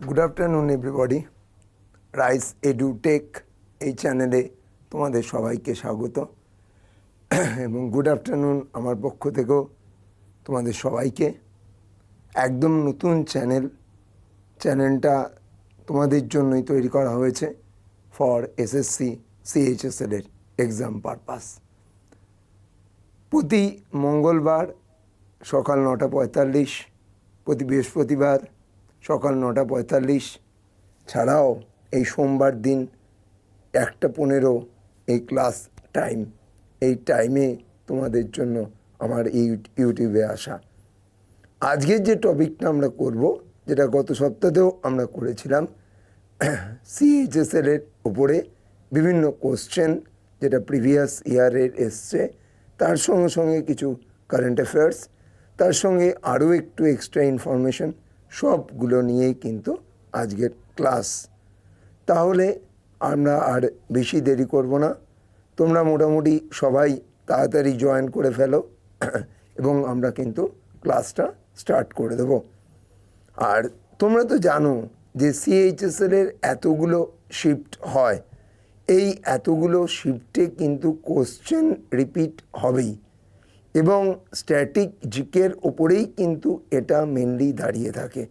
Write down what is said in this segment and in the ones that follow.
Good afternoon everybody. Rise Edutech এই চ্যানেলে তোমাদের সবাইকে স্বাগত এবং গুড আফটারনুন আমার পক্ষ থেকেও তোমাদের সবাইকে। একদম নতুন চ্যানেলটা তোমাদের জন্যই তৈরি করা হয়েছে ফর এসএসসি সিএইচএসএল এর এক্সাম পারপাস। প্রতি মঙ্গলবার সকাল 9:45, প্রতি বৃহস্পতিবার সকাল 9:45 ছাড়াও এই সোমবার দিন 1:15 এই ক্লাস টাইম, এই টাইমে তোমাদের জন্য আমার এই ইউটিউবে আসা। আজকের যে টপিকটা আমরা করব, যেটা গত সপ্তাহেও আমরা করেছিলাম, সিএইচএসএল এর উপরে বিভিন্ন কোশ্চেন যেটা প্রিভিয়াস ইয়ারের এসছে, তার সঙ্গে সঙ্গে কিছু কারেন্ট অ্যাফেয়ার্স, তার সঙ্গে আরও একটু এক্সট্রা ইনফরমেশন, সবগুলো নিয়েই কিন্তু আজকের ক্লাস। তাহলে আমরা আর বেশি দেরি করব না, তোমরা মোটামুটি সবাই তাড়াতাড়ি জয়েন করে ফেলো এবং আমরা কিন্তু ক্লাসটা স্টার্ট করে দেব। আর তোমরা তো জানো যে সিএইচএসএল এর এতগুলো শিফট হয়, এই এতগুলো শিফটে কিন্তু কোশ্চেন রিপিট হবেই এবং স্ট্যাটিক জিকের ওপরেই কিন্তু এটা মেনলি দাঁড়িয়ে থাকে।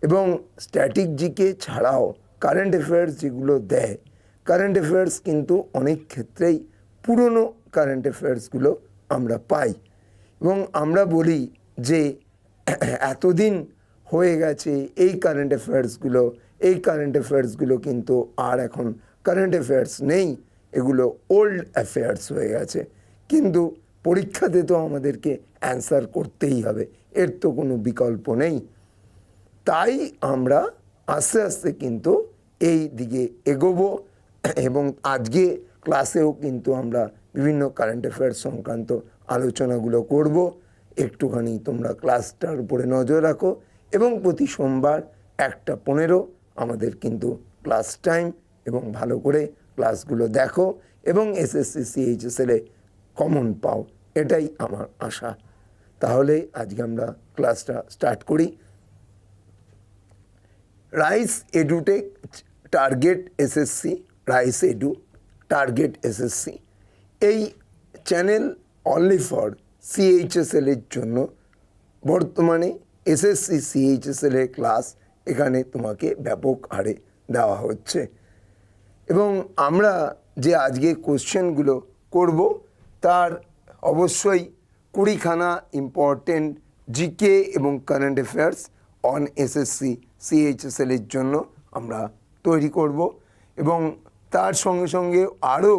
এবং স্ট্যাটিক জিকে ছাড়াও কারেন্ট অ্যাফেয়ার্স যেগুলো দেয়, কারেন্ট অ্যাফেয়ার্স কিন্তু অনেক ক্ষেত্রেই পুরনো কারেন্ট অ্যাফেয়ার্সগুলো আমরা পাই এবং আমরা বলি যে এতদিন হয়ে গেছে এই কারেন্ট অ্যাফেয়ার্সগুলো কিন্তু আর এখন কারেন্ট অ্যাফেয়ার্স নেই, এগুলো ওল্ড অ্যাফেয়ার্স হয়ে গেছে। কিন্তু পরীক্ষাতে তো আমাদেরকে অ্যান্সার করতেই হবে, এর তো কোনো বিকল্প নেই। তাই আমরা আস্তে আস্তে কিন্তু এই দিকে এগোবো এবং আজকে ক্লাসেও কিন্তু আমরা বিভিন্ন কারেন্ট অ্যাফেয়ার্স সংক্রান্ত আলোচনাগুলো করব। একটুখানি তোমরা ক্লাসটার উপরে নজর রাখো এবং প্রতি সোমবার 1:15 আমাদের কিন্তু ক্লাস টাইম, এবং ভালো করে ক্লাসগুলো দেখো এবং এসএসসি সিএইচএসএল এ কমন পাও, এটাই আমার আশা। তাহলে আজকে আমরা ক্লাসটা স্টার্ট করি। Rise Edutech target SSC, Rise edu target SSC, এই চ্যানেল অনলি ফর সিএইচএসএল এর জন্য। বর্তমানে এসএসসি সিএইচএসএল এর ক্লাস এখানে তোমাকে ব্যাপক হারে দেওয়া হচ্ছে এবং আমরা যে আজকে কোশ্চেনগুলো করব তার অবশ্যই 20খানা ইম্পর্টেন্ট জিকে এবং current affairs on SSC CHSL এর জন্য আমরা তৈরি করব এবং তার সঙ্গে সঙ্গে আরও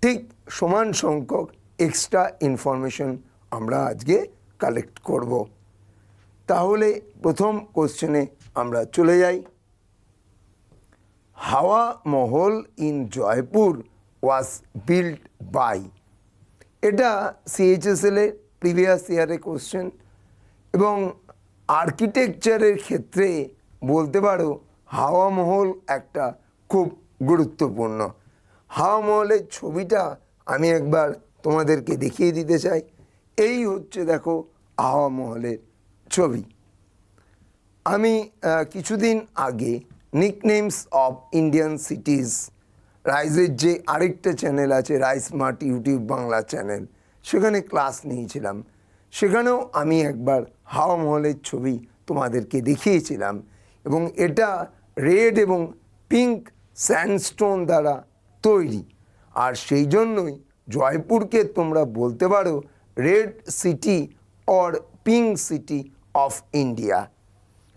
ঠিক সমান সংখ্যক এক্সট্রা ইনফরমেশন আমরা আজকে কালেক্ট করব। তাহলে প্রথম কোশ্চেনে আমরা চলে যাই। Hawa Mahal in Jaipur was build by, এটা সিএইচএসএল এর প্রিভিয়াস ইয়ারের কোশ্চেন এবং আর্কিটেকচারের ক্ষেত্রে বলতে পারো হাওয়া মহল একটা খুব গুরুত্বপূর্ণ। হাওয়া মহলের ছবিটা আমি একবার তোমাদেরকে দেখিয়ে দিতে চাই। এই হচ্ছে দেখো হাওয়া মহলের ছবি। আমি কিছুদিন আগে নিকনেমস অফ ইন্ডিয়ান সিটিজ, রাইসের যে আরেকটা চ্যানেল আছে rice smart YouTube Bangla channel, সেখানে ক্লাস নিয়েছিলাম। সেখানেও আমি একবার হাওয়া মহলের ছবি তোমাদেরকে দেখিয়েছিলাম এবং এটা রেড এবং পিঙ্ক স্যান্ডস্টোন দ্বারা তৈরি। আর সেই জন্যই জয়পুরকে তোমরা বলতে পারো red city or pink city of India.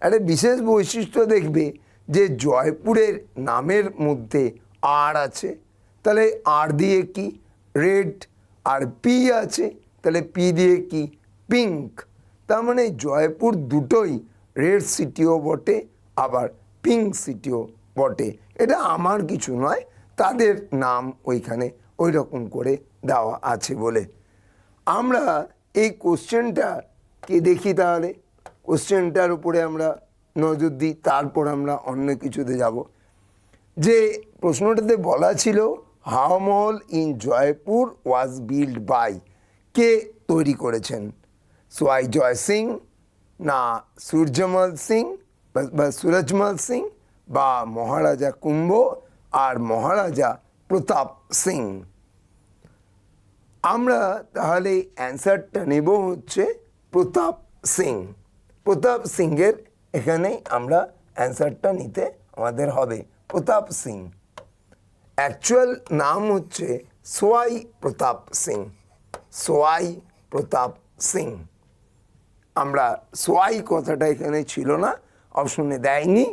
একটা বিশেষ বৈশিষ্ট্য দেখবে যে জয়পুরের নামের মধ্যে আর আছে, তাহলে আর দিয়ে কি রেড, আর পি আছে তাহলে পি দিয়ে কি পিঙ্ক। তার মানে জয়পুর দুটোই রেড সিটিও বটে আবার পিঙ্ক সিটিও বটে। এটা আমার কিছু নয়, তাদের নাম ওইখানে ওই রকম করে দেওয়া আছে বলে। আমরা এই কোশ্চেনটাকে দেখি, তাহলে কোশ্চেনটার উপরে আমরা নজর দিই, তারপর আমরা অন্য কিছুতে যাব। যে প্রশ্নটাতে বলা ছিল Hawa Mahal in Jaipur was build by, কে তৈরি করেছেন? সোয়াই জয় সিং, না সূর্যমল সিং, বা বা সুরজমল সিং বা মহারাজা কুম্ভ আর মহারাজা প্রতাপ সিং। আমরা তাহলে অ্যান্সারটা নেব হচ্ছে প্রতাপ সিং। প্রতাপ সিংয়ের এখানে আমরা অ্যান্সারটা নিতে আমাদের হবে প্রতাপ সিং। অ্যাকচুয়াল নাম হচ্ছে সোয়াই প্রতাপ সিং। সোয়াই প্রতাপ সিং। আমরা সোয়াই কথাটা এখানে ছিল না, অপশনে দেয়নি,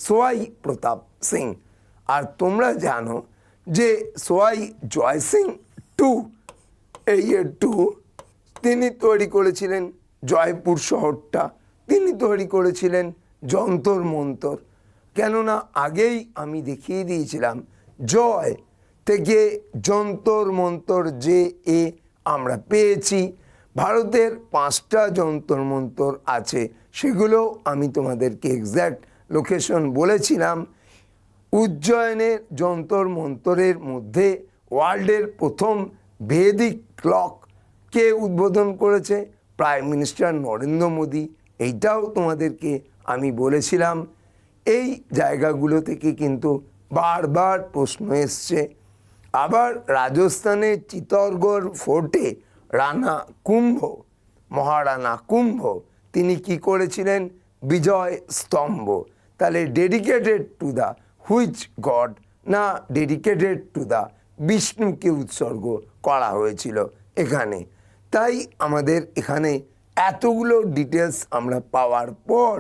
সোয়াই প্রতাপ সিং। আর তোমরা জানো যে সোয়াই জয় সিং টু, এই টু, তিনি তৈরি করেছিলেন জয়পুর শহরটা, তিনি তৈরি করেছিলেন যন্তর মন্তর। কেননা আগেই আমি দেখিয়ে দিয়েছিলাম জয় থেকে যন্তর মন্তর যে এ আমরা পেয়েছি। ভারতের 5টা যন্তর মন্তর আছে, সেগুলো আমি তোমাদেরকে এক্স্যাক্ট লোকেশন বলেছিলাম। উজ্জয়নের যন্তর মন্তরের মধ্যে ওয়ার্ল্ডের প্রথম ভেদিক ক্লক কে উদ্বোধন করেছে? Prime minister Narendra Modi. এইটাও তোমাদেরকে আমি বলেছিলাম। এই জায়গাগুলো থেকে কিন্তু বারবার প্রশ্ন এসছে। আবার রাজস্থানের চিত্তরগড় ফোর্টে রানা কুম্ভ, মহারানা কুম্ভ, তিনি কি করেছিলেন? বিজয় স্তম্ভ। তাহলে dedicated to the which god, না ডেডিকেটেড টু দ্য বিষ্ণুকে উৎসর্গ করা হয়েছিল এখানে। তাই আমাদের এখানে এতগুলো ডিটেলস আমরা পাওয়ার পর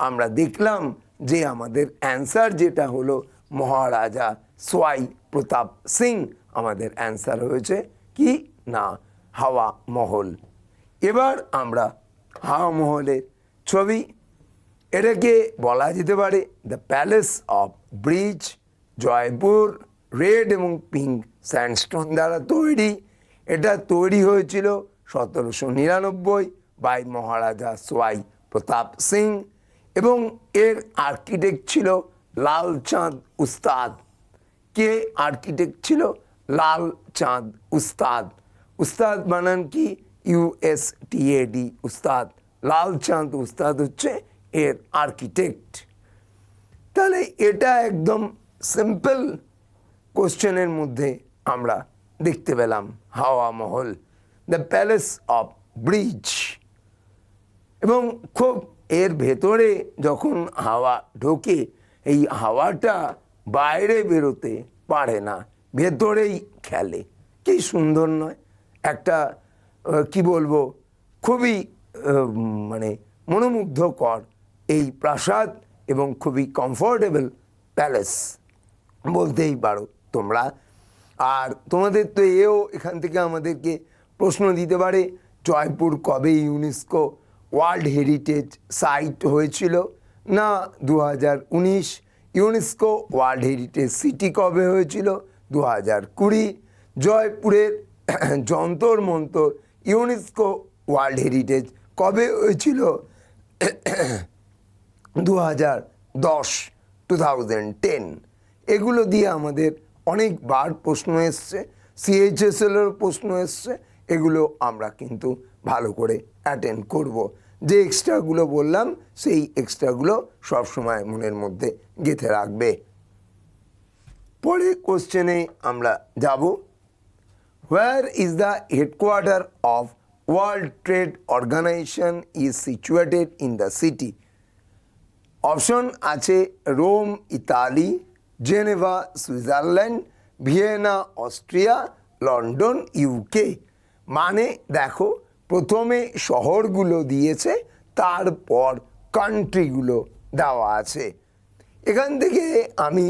আমরা দেখলাম যে আমাদের অ্যান্সার যেটা হলো মহারাজা সোয়াই প্রতাপ সিং, আমাদের অ্যান্সার হয়েছে কি না হাওয়া মহল। এবার আমরা হাওয়া মহলের ছবি, এটাকে বলা যেতে পারে the palace of bridge, Jaipur, red এবং পিঙ্ক স্যান্ডস্টোন দ্বারা তৈরি। এটা তৈরি হয়েছিল 1799 বাই মহারাজা সোয়াই প্রতাপ সিং এবং এর আর্কিটেক্ট ছিল লাল চাঁদ উস্তাদ। কে আর্কিটেক্ট ছিল? লাল চাঁদ উস্তাদ। উস্তাদ বানান কি? USTAD, উস্তাদ। লাল চাঁদ উস্তাদ হচ্ছে এর আর্কিটেক্ট। তাহলে এটা একদম সিম্পল কোশ্চেনের মধ্যে আমরা দেখতে পেলাম হাওয়া মহল, দ্য প্যালেস অফ ব্রিজ। এবং খুব এর ভেতরে যখন হাওয়া ঢোকে, এই হাওয়াটা বাইরে বেরোতে পারে না, ভেতরেই খেলে। কি সুন্দর নয়? একটা কি বলবো, খুবই মানে মনোমুগ্ধকর এই প্রাসাদ এবং খুবই কমফোর্টেবল প্যালেস বলতেই পারো তোমরা। আর তোমাদের তো এও এখান থেকে আমাদেরকে প্রশ্ন দিতে পারে, জয়পুর কবে ইউনেস্কো ওয়ার্ল্ড হেরিটেজ সাইট হয়েছিল? না 2019। ইউনেস্কো ওয়ার্ল্ড হেরিটেজ সিটি কবে হয়েছিল? 2020। জয়পুরের Jantar Mantar UNESCO world heritage কবে হয়েছিল? 2010। এগুলো দিয়ে আমাদের অনেকবার প্রশ্ন এসছে, CHSL-এর প্রশ্ন এসছে। এগুলো আমরা কিন্তু ভালো করে অ্যাটেন্ড করব। যে এক্সট্রাগুলো বললাম সেই এক্সট্রাগুলো সবসময় মনের মধ্যে গেঁথে রাখবে। পরে কোশ্চেনে আমরা যাব, where is the headquarter of World Trade Organization is situated in the city? Option আছে Rome Italy, Geneva Switzerland, Vienna Austria, London UK। মানে দেখো, প্রথমে শহরগুলো দিয়েছে, তারপর কান্ট্রিগুলো দেওয়া আছে। এখান থেকে আমি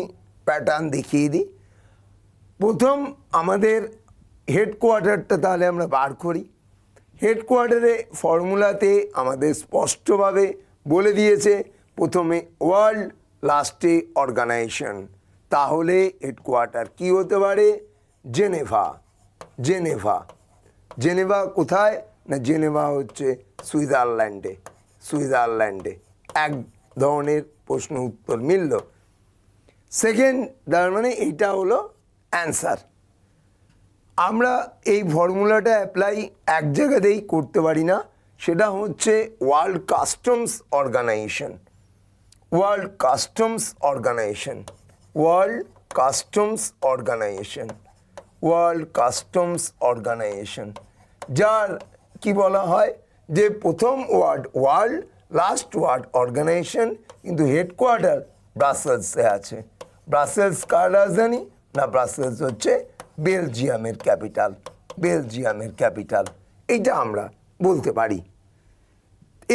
প্যাটার্ন দেখিয়ে দিই। প্রথম আমাদের হেডকোয়ার্টারটা তাহলে আমরা বার করি। হেডকোয়ার্টারে ফর্মুলাতে আমাদের স্পষ্টভাবে বলে দিয়েছে প্রথমে ওয়ার্ল্ড, লাস্টে অর্গানাইজেশন। তাহলে হেডকোয়ার্টার কি হতে পারে? জেনেভা। জেনেভা। জেনেভা কোথায়? না জেনেভা হচ্ছে সুইজারল্যান্ডে। সুইজারল্যান্ডে। এক ধরনের প্রশ্ন উত্তর মিলল। সেকেন্ড, তার মানে এইটা হলো অ্যান্সার। আমরা এই ফর্মুলাটা অ্যাপ্লাই এক জায়গাতেই করতে পারি না, সেটা হচ্ছে world customs organisation. World customs organisation, world customs organisation, world customs organisation, যার কি বলা হয় যে প্রথম word world, last word organisation, কিন্তু হেডকোয়ার্টার ব্রাসেলসে আছে। ব্রাসেলস কার রাজধানী? না, ব্রাসেলস হচ্ছে বেলজিয়ামের ক্যাপিটাল, বেলজিয়ামের ক্যাপিটাল, এইটা আমরা বলতে পারি।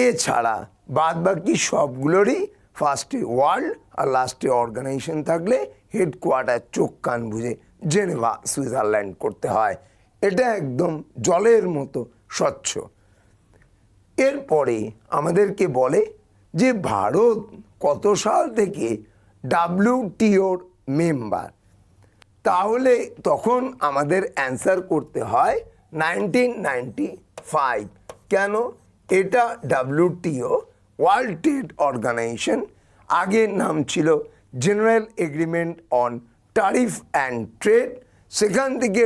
এছাড়া বাদ বাকি সবগুলোরই ফার্স্টে ওয়ার্ল্ড আর লাস্টে অর্গানাইজেশন থাকলে হেডকোয়ার্টার চোখ কান বুঝে জেনেভা সুইজারল্যান্ড করতে হয়। এটা একদম জলের মতো স্বচ্ছ। এরপরে আমাদেরকে বলে যে ভারত কত সাল থেকে WTOর মেম্বার, তাহলে তখন আমাদের অ্যান্সার করতে হয় 1995। কেন? এটা WTO ওয়ার্ল্ড ট্রেড অর্গানাইজেশন, আগের নাম ছিল general agreement on tariff and trade, সেখান থেকে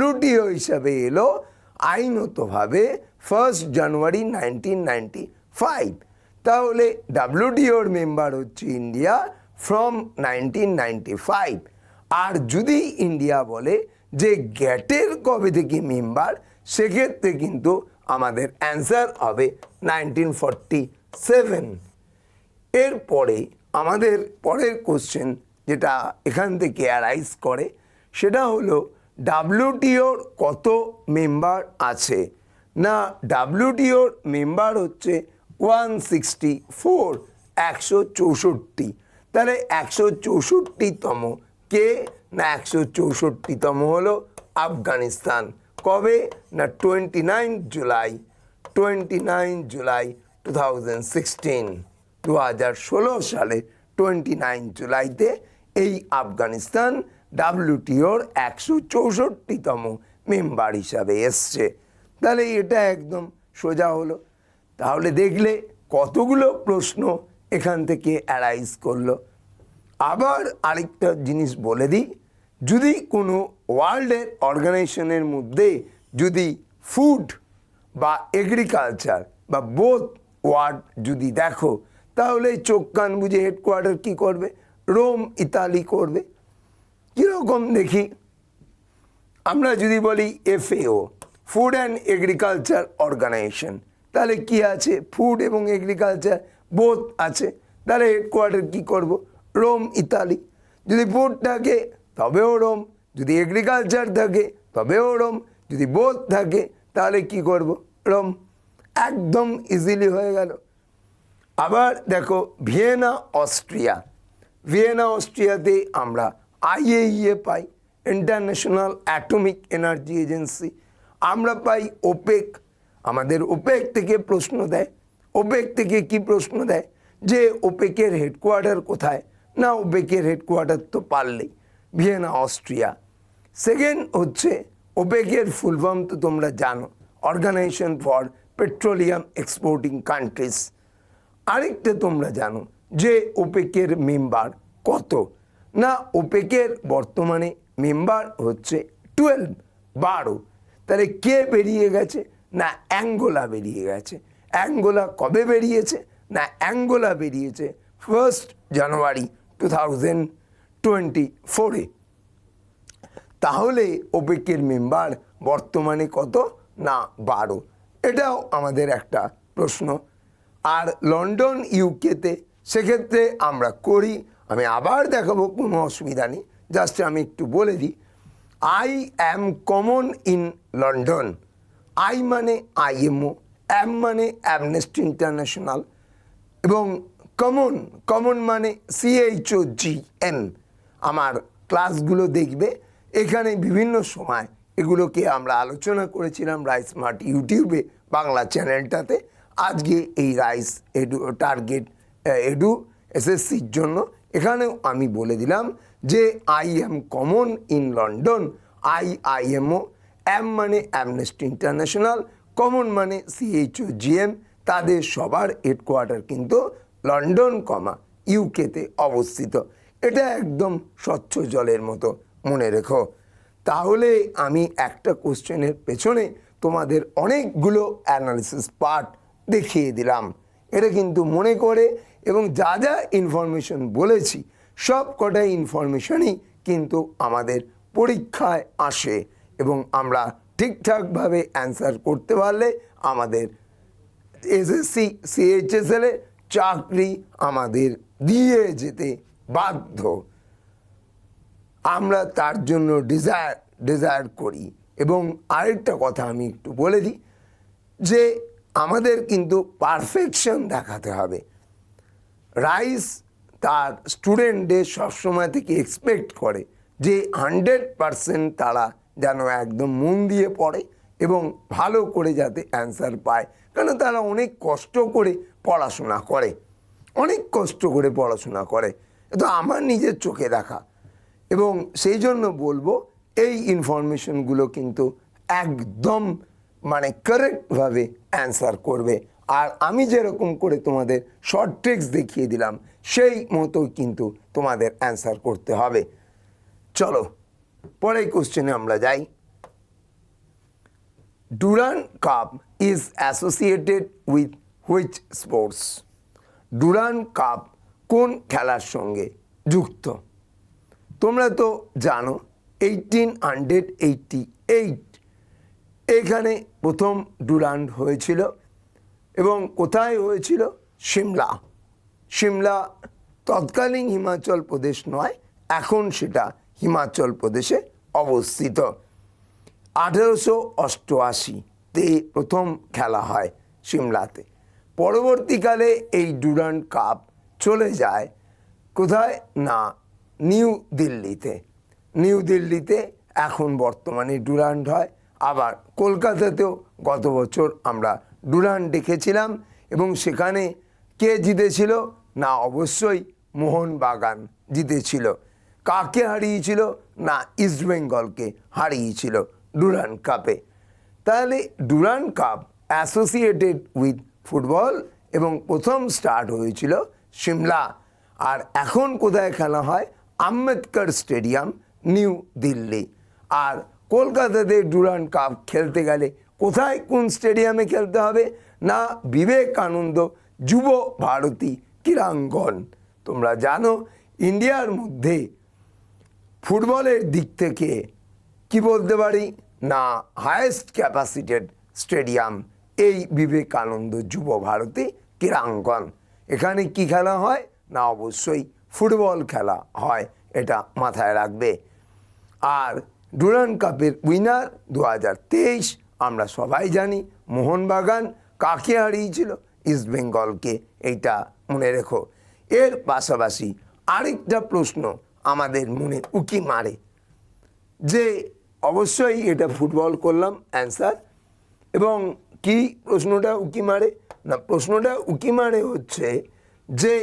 WTO হিসাবে এলো আইনতভাবে 1 জানুয়ারি 1995। তাহলে WTOর মেম্বার হচ্ছে ইন্ডিয়া ফ্রম 1995। আর যদি ইন্ডিয়া বলে যে গ্যাটের কবে থেকে মেম্বার, সেক্ষেত্রে কিন্তু আমাদের অ্যান্সার হবে 1947। এরপরে আমাদের পরের কোশ্চেন যেটা এখান থেকে অ্যারাইজ করে সেটা হলো WTOর কত মেম্বার আছে? না, WTOর মেম্বার হচ্ছে 164, 164। তাহলে 164তম কে? না, 164তম হলো আফগানিস্তান। কবে? না, 29 জুলাই 2016, 2016 সালে 29 জুলাইতে এই আফগানিস্তান WTOর 164তম মেম্বার হিসাবে এসছে। তাহলে এটা একদম সোজা হলো। তাহলে দেখলে কতগুলো প্রশ্ন এখান থেকে অ্যারাইজ করলো। আবার আরেকটা জিনিস বলে দিই, যদি কোনো ওয়ার্ল্ডের অর্গানাইজেশনের মধ্যে যদি ফুড বা এগ্রিকালচার বা বোথ ওয়ার্ড যদি দেখো, তাহলে চোখ কান বুঝে হেডকোয়ার্টার কী করবে? রোম, ইতালি করবে। কীরকম দেখি, আমরা যদি বলি FAO, food and agriculture organisation, তাহলে কি আছে? ফুড এবং এগ্রিকালচার বোথ আছে। তাহলে হেডকোয়ার্টার কী করব? Rome, Italy. যদি ফুড থাকে তবেও রোম, যদি এগ্রিকালচার থাকে তবেও রোম, যদি বোথ থাকে তাহলে কি করব? রোম। একদম ইজিলি হয়ে গেল। আবার দেখো ভিয়েনা, অস্ট্রিয়া। ভিয়েনা, অস্ট্রিয়াতে আমরা IAEA পাই, ইন্টারন্যাশনাল অ্যাটমিক এনার্জি এজেন্সি। আমরা পাই ওপেক। আমাদের ওপেক থেকে প্রশ্ন দেয়। ওপেক থেকে কি প্রশ্ন দেয়? যে ওপেকের হেডকোয়ার্টার কোথায়? না, ওপেকের হেডকোয়ার্টার তো পারলেই ভিয়েনা, অস্ট্রিয়া। সেকেন্ড হচ্ছে ওপেকের ফুল ফর্ম তো তোমরা জানো, organisation for petroleum exporting countries. আরেকটা তোমরা জানো যে ওপেকের মেম্বার কত? না, ওপেকের বর্তমানে মেম্বার হচ্ছে 12। তাহলে কে বেরিয়ে গেছে? না, অ্যাঙ্গোলা বেরিয়ে গেছে। অ্যাঙ্গোলা কবে বেরিয়েছে? না, অ্যাঙ্গোলা বেরিয়েছে 1 জানুয়ারি 2024-এ। তাহলে ওপেকের মেম্বার বর্তমানে কত? না, 12। এটাও আমাদের একটা প্রশ্ন। আর লন্ডন, ইউকেতে সেক্ষেত্রে আমরা করি, আমি আবার দেখাবো, কোনো অসুবিধা নেই, জাস্ট আমি একটু বলে দিই। I am common in London। I মানে IMO, M মানে অ্যামনেস্টি ইন্টারন্যাশনাল, এবং কমন, কমন মানে CHOGN। আমার ক্লাসগুলো দেখবে, এখানে বিভিন্ন সময় এগুলোকে আমরা আলোচনা করেছিলাম রাইস স্মার্ট ইউটিউবে, বাংলা চ্যানেলটাতে। আজকে এই রাইস এডু টার্গেট এডু SSCর জন্য এখানেও আমি বলে দিলাম যে I am common in London, IMO, M মানে অ্যামনেস্টি ইন্টারন্যাশনাল, কমন মানে CHOGM। তাদের সবার হেডকোয়ার্টার কিন্তু লন্ডন, ইউকেতে অবস্থিত। এটা একদম স্বচ্ছ জলের মতো, মনে রেখো। তাহলে আমি একটা কোশ্চেনের পেছনে তোমাদের অনেকগুলো অ্যানালিসিস পার্ট দেখিয়ে দিলাম। এটা কিন্তু মনে করে এবং যা যা ইনফরমেশন বলেছি সব কটাই ইনফরমেশনই কিন্তু আমাদের পরীক্ষায় আসে এবং আমরা ঠিকঠাকভাবে অ্যান্সার করতে পারলে আমাদের এসএসসি সিএইচএসএল এ চাকরি আমাদের দিয়ে যেতে বাধ্য। আমরা তার জন্য ডিজায়ার করি। এবং আরেকটা কথা আমি একটু বলে দিই যে আমাদের কিন্তু পারফেকশন দেখাতে হবে। রাইস তার স্টুডেন্টদের সবসময় থেকে এক্সপেক্ট করে যে 100% তারা যেন একদম মন দিয়ে পড়ে এবং ভালো করে যাতে অ্যান্সার পায়, কারণ তারা অনেক কষ্ট করে পড়াশোনা করে, অনেক কষ্ট করে পড়াশোনা করে। তো আমার নিজের চোখে দেখা, এবং সেই জন্য বলবো এই ইনফরমেশনগুলো কিন্তু একদম মানে কারেক্টভাবে অ্যান্সার করবে। আর আমি যেরকম করে তোমাদের শর্ট ট্রিক্স দেখিয়ে দিলাম সেই মতো কিন্তু তোমাদের অ্যান্সার করতে হবে। চলো পরের কোশ্চেনে আমরা যাই। Durand cup is associated with which sports? Durand cup কোন খেলার সঙ্গে যুক্ত? তোমরা তো জানো 1888 এখানে প্রথম ডুরান্ড হয়েছিল এবং কোথায় হয়েছিল? সিমলা তৎকালীন হিমাচল প্রদেশ নয়, এখন সেটা হিমাচল প্রদেশে অবস্থিত। 1888-তে প্রথম খেলা হয় সিমলাতে। পরবর্তীকালে এই ডুরান্ড কাপ চলে যায় কোথায় না নিউ দিল্লিতে এখন বর্তমানে ডুরান্ড হয়। আবার কলকাতাতেও গত বছর আমরা ডুরান্ড দেখেছিলাম এবং সেখানে কে জিতেছিল না অবশ্যই মোহনবাগান জিতেছিল। কাকে হারিয়েছিল না ইস্টবেঙ্গলকে হারিয়েছিল ডুরান্ড কাপে। তাহলে Durand cup associated with football এবং প্রথম স্টার্ট হয়েছিল সিমলা। আর এখন কোথায় খেলা হয়? Ambedkar stadium, New Delhi. আর কলকাতাতে ডুরান্ড কাপ খেলতে গেলে কোথায় কোন স্টেডিয়ামে খেলতে হবে না বিবেকানন্দ যুব ভারতী ক্রীড়াঙ্গন। তোমরা জানো ইন্ডিয়ার মধ্যে ফুটবলের দিক থেকে কি বলতে পারি না হায়েস্ট ক্যাপাসিটেড স্টেডিয়াম এই বিবেকানন্দ যুব ভারতী ক্রীড়াঙ্গন। এখানে কি খেলা হয় না অবশ্যই ফুটবল খেলা হয়, এটা মাথায় রাখবে। আর ডুরান্ড কাপের উইনার 2023 আমরা সবাই জানি মোহনবাগান। কাকে হারিয়েছিল? ইস্টবেঙ্গলকে, এইটা মনে রেখো। এর পাশাপাশি আরেকটা প্রশ্ন আমাদের মনে উকি মারে যে অবশ্যই এটা ফুটবল করলাম অ্যান্সার, এবং কি প্রশ্নটা উকি মারে না প্রশ্নটা উকি মারে হচ্ছে যে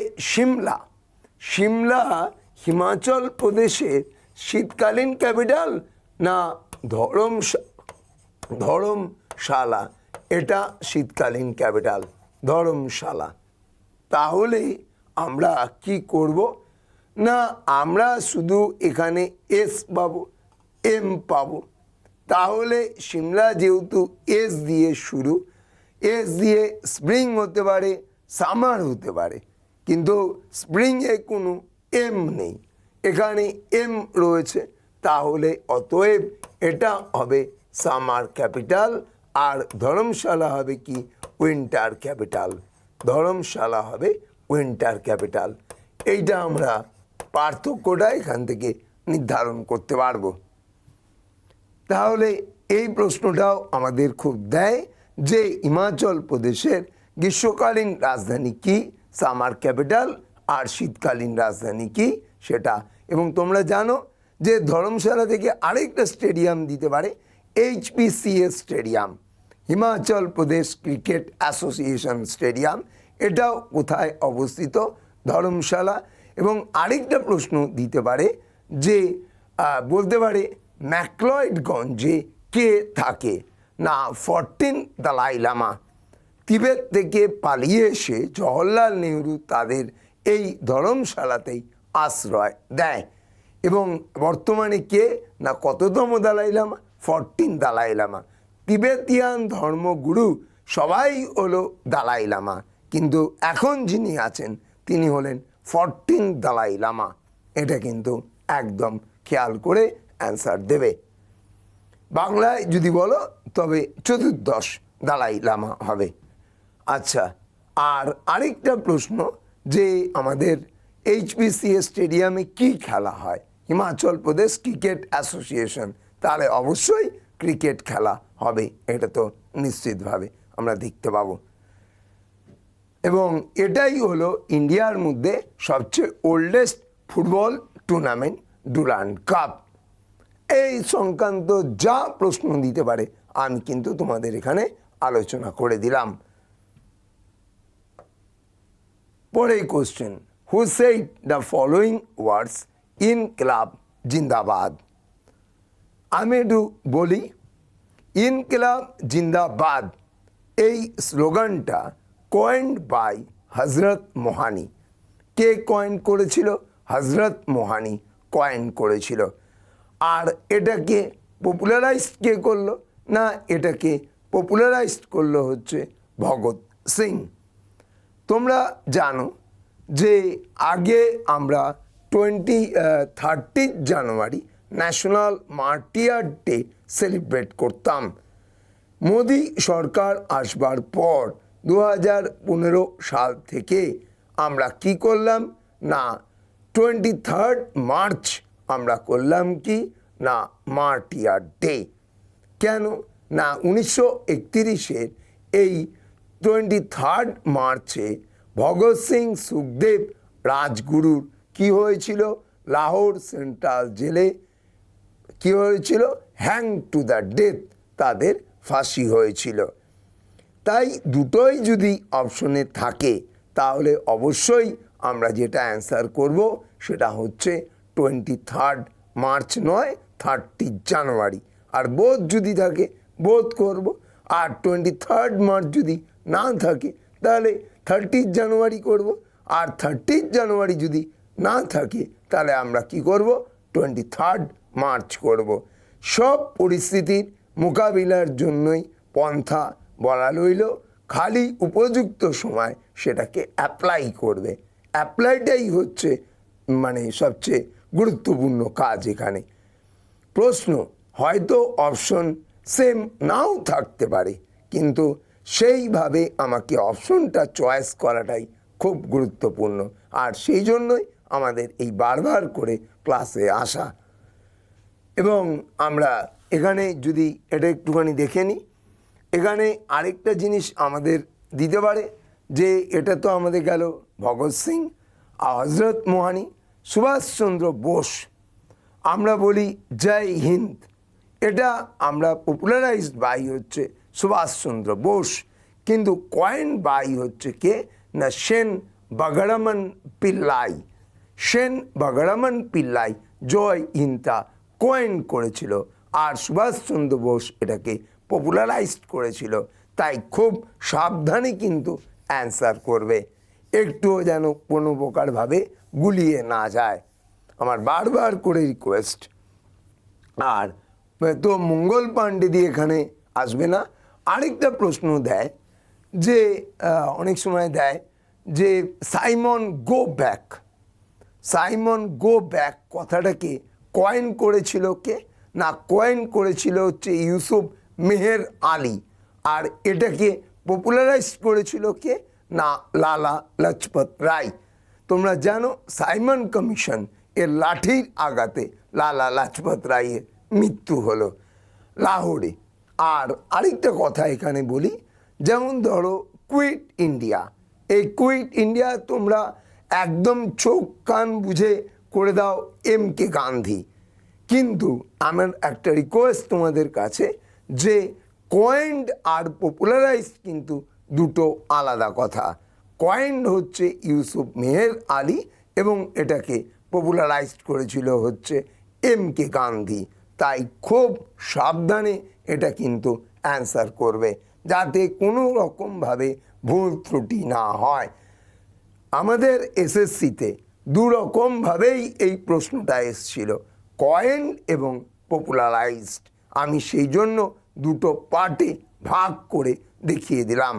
সিমলা হিমাচল প্রদেশের শীতকালীন ক্যাপিটাল না ধরমশালা? এটা শীতকালীন ক্যাপিটাল ধরমশালা। তাহলে আমরা কি করব না আমরা শুধু এখানে এস পাবো, এম পাবো। তাহলে সিমলা যেহেতু এস দিয়ে শুরু, এস দিয়ে স্প্রিং হতে পারে, সামার হতে পারে, কিন্তু স্প্রিংয়ে কোনো এম নেই, এখানে এম রয়েছে। তাহলে অতএব এটা হবে সামার ক্যাপিটাল। আর ধর্মশালা হবে কি উইন্টার ক্যাপিটাল। ধর্মশালা হবে উইন্টার ক্যাপিটাল। এইটা আমরা পার্থক্যটা এখান থেকে নির্ধারণ করতে পারবো। তাহলে এই প্রশ্নটাও আমাদের খুব দেয় যে হিমাচল প্রদেশের গ্রীষ্মকালীন রাজধানী কি? Summer capital. আর শীতকালীন রাজধানী কি সেটা। এবং তোমরা জানো যে ধর্মশালা থেকে আরেকটা স্টেডিয়াম দিতে পারে, HPCA stadium, Himachal Pradesh cricket association stadium. এটাও কোথায় অবস্থিত? ধর্মশালা। এবং আরেকটা প্রশ্ন দিতে পারে যে বলতে পারে ম্যাকলয়েডগঞ্জে কে থাকে না 14 দলাই লামা। তিবেত থেকে পালিয়ে এসে জওহরলাল নেহরু তাদের এই ধর্মশালাতেই আশ্রয় দেয়। এবং বর্তমানে কে না কততম দালাই লামা? 14 দালাই লামা। তিবেতিয়ান ধর্মগুরু সবাই হলো দালাই লামা, কিন্তু এখন যিনি আছেন তিনি হলেন 14 দালাই লামা। এটা কিন্তু একদম খেয়াল করে অ্যান্সার দেবে। বাংলায় যদি বলো তবে 14 দালাই লামা হবে। আচ্ছা, আর আরেকটা প্রশ্ন যে আমাদের HPCA স্টেডিয়ামে কি খেলা হয়? হিমাচল প্রদেশ ক্রিকেট অ্যাসোসিয়েশন, তাহলে অবশ্যই ক্রিকেট খেলা হবে, এটা তো নিশ্চিতভাবে আমরা দেখতে পাবো। এবং এটাই হলো ইন্ডিয়ার মধ্যে সবচেয়ে oldest football tournament, Durand cup. এই সংক্রান্ত যা প্রশ্ন দিতে পারে আমি কিন্তু তোমাদের এখানে আলোচনা করে দিলাম। পরে question, who said the following words in club জিন্দাবাদ? আমি একটু বলি, ইনকিলাব জিন্দাবাদ এই স্লোগানটা কয়েন্ড বাই হজরত মোহানি। কে কয়েন করেছিল? হজরত মোহানি কয়েন করেছিল। আর এটাকে পপুলারাইজ কে করলো? না, এটাকে পপুলারাইজ করলো হচ্ছে ভগৎ সিং। তোমরা জানো যে আগে আমরা 30 জানুয়ারি ন্যাশনাল মার্টিয়ার ডে সেলিব্রেট করতাম। মোদি সরকার আসবার পর 2015 সাল থেকে আমরা কি করলাম না 23 মার্চ আমরা করলাম কি না মার্টিয়ার ডে। কেন না 1931-এর এই 23 মার্চে ভগৎ সিং সুখদেব রাজগুরুর কি হয়েছিল? লাহোর সেন্ট্রাল জেলে কি হয়েছিল? হ্যাং টু দ্য ডেথ, তাদের ফাঁসি হয়েছিল। তাই দুটোই যদি অপশনে থাকে তাহলে অবশ্যই আমরা যেটা অ্যান্সার করব সেটা হচ্ছে 23 মার্চ নয় 30 জানুয়ারি। আর বোধ যদি থাকে বোধ করব, আর 23 মার্চ যদি না থাকে তাহলে 30 জানুয়ারি করব, আর 30 জানুয়ারি যদি না থাকে তাহলে আমরা কি করব? 23 মার্চ করব। সব পরিস্থিতির মোকাবিলার জন্যই পন্থা বলা রইল, খালি উপযুক্ত সময় সেটাকে অ্যাপ্লাই করবে। অ্যাপ্লাইটাই হচ্ছে মানে সবচেয়ে গুরুত্বপূর্ণ কাজ এখানে। প্রশ্ন হয়তো অপশন সেম নাও থাকতে পারে, কিন্তু সেইভাবে আমাকে অপশনটা চয়েস করাটাই খুব গুরুত্বপূর্ণ। আর সেই জন্যই আমাদের এই বারবার করে ক্লাসে আসা। এবং আমরা এখানে যদি এটা একটুখানি দেখে নিই, এখানে আরেকটা জিনিস আমাদের দিতে পারে যে এটা তো আমাদের গেল ভগৎ সিং, হজরত মোহানি, সুভাষচন্দ্র বোস। আমরা বলি জয় হিন্দ, এটা আমরা পপুলারাইজড বাই হচ্ছে সুভাষচন্দ্র বোস, কিন্তু কয়েন বাই হচ্ছে কে না সেন বাগারামন পিল্লাই। সেন বাগারামন পিল্লাই জয় হিন্দটা কয়েন করেছিল, আর সুভাষচন্দ্র বোস এটাকে পপুলারাইজড করেছিল। তাই খুব সাবধানে কিন্তু অ্যান্সার করবে, একটুও যেন কোনো প্রকারভাবে গুলিয়ে না যায়, আমার বারবার করে রিকোয়েস্ট। আর তো মঙ্গল পাণ্ডে দিয়ে এখানে আসবে না। আরেকটা প্রশ্ন দেয় যে অনেক সময় দেয় যে Simon go back, Simon go back কথাটাকে কয়েন করেছিল কে না কয়েন করেছিল হচ্ছে ইউসুফ মেহের আলী। আর এটাকে পপুলারাইজ করেছিল কে না লালা লাজপত রায়। তোমরা জানো সাইমন কমিশন এর লাঠির আঘাতে লালা লাজপত রায়ের মৃত্যু হলো লাহোরে। আর আরেকটা কথা এখানে বলি, যেমন ধরো কুইট ইন্ডিয়া, এই কুইট ইন্ডিয়া তোমরা একদম চোখ কান বুঝে করে দাও MK গান্ধী, কিন্তু আমার একটা রিকোয়েস্ট তোমাদের কাছে যে কয়েন্ড আর পপুলারাইজ কিন্তু দুটো আলাদা কথা। কয়েন্ড হচ্ছে ইউসুফ মেহের আলী এবং এটাকে পপুলারাইজড করেছিল হচ্ছে MK গান্ধী। তাই খুব সাবধানে এটা কিন্তু অ্যান্সার করবে যাতে কোনো রকমভাবে ভুল ত্রুটি না হয়। আমাদের SSCতে দুরকমভাবেই এই প্রশ্নটা এসেছিল, কয়েন এবং পপুলারাইজড। আমি সেই জন্য দুটো পার্টে ভাগ করে দেখিয়ে দিলাম।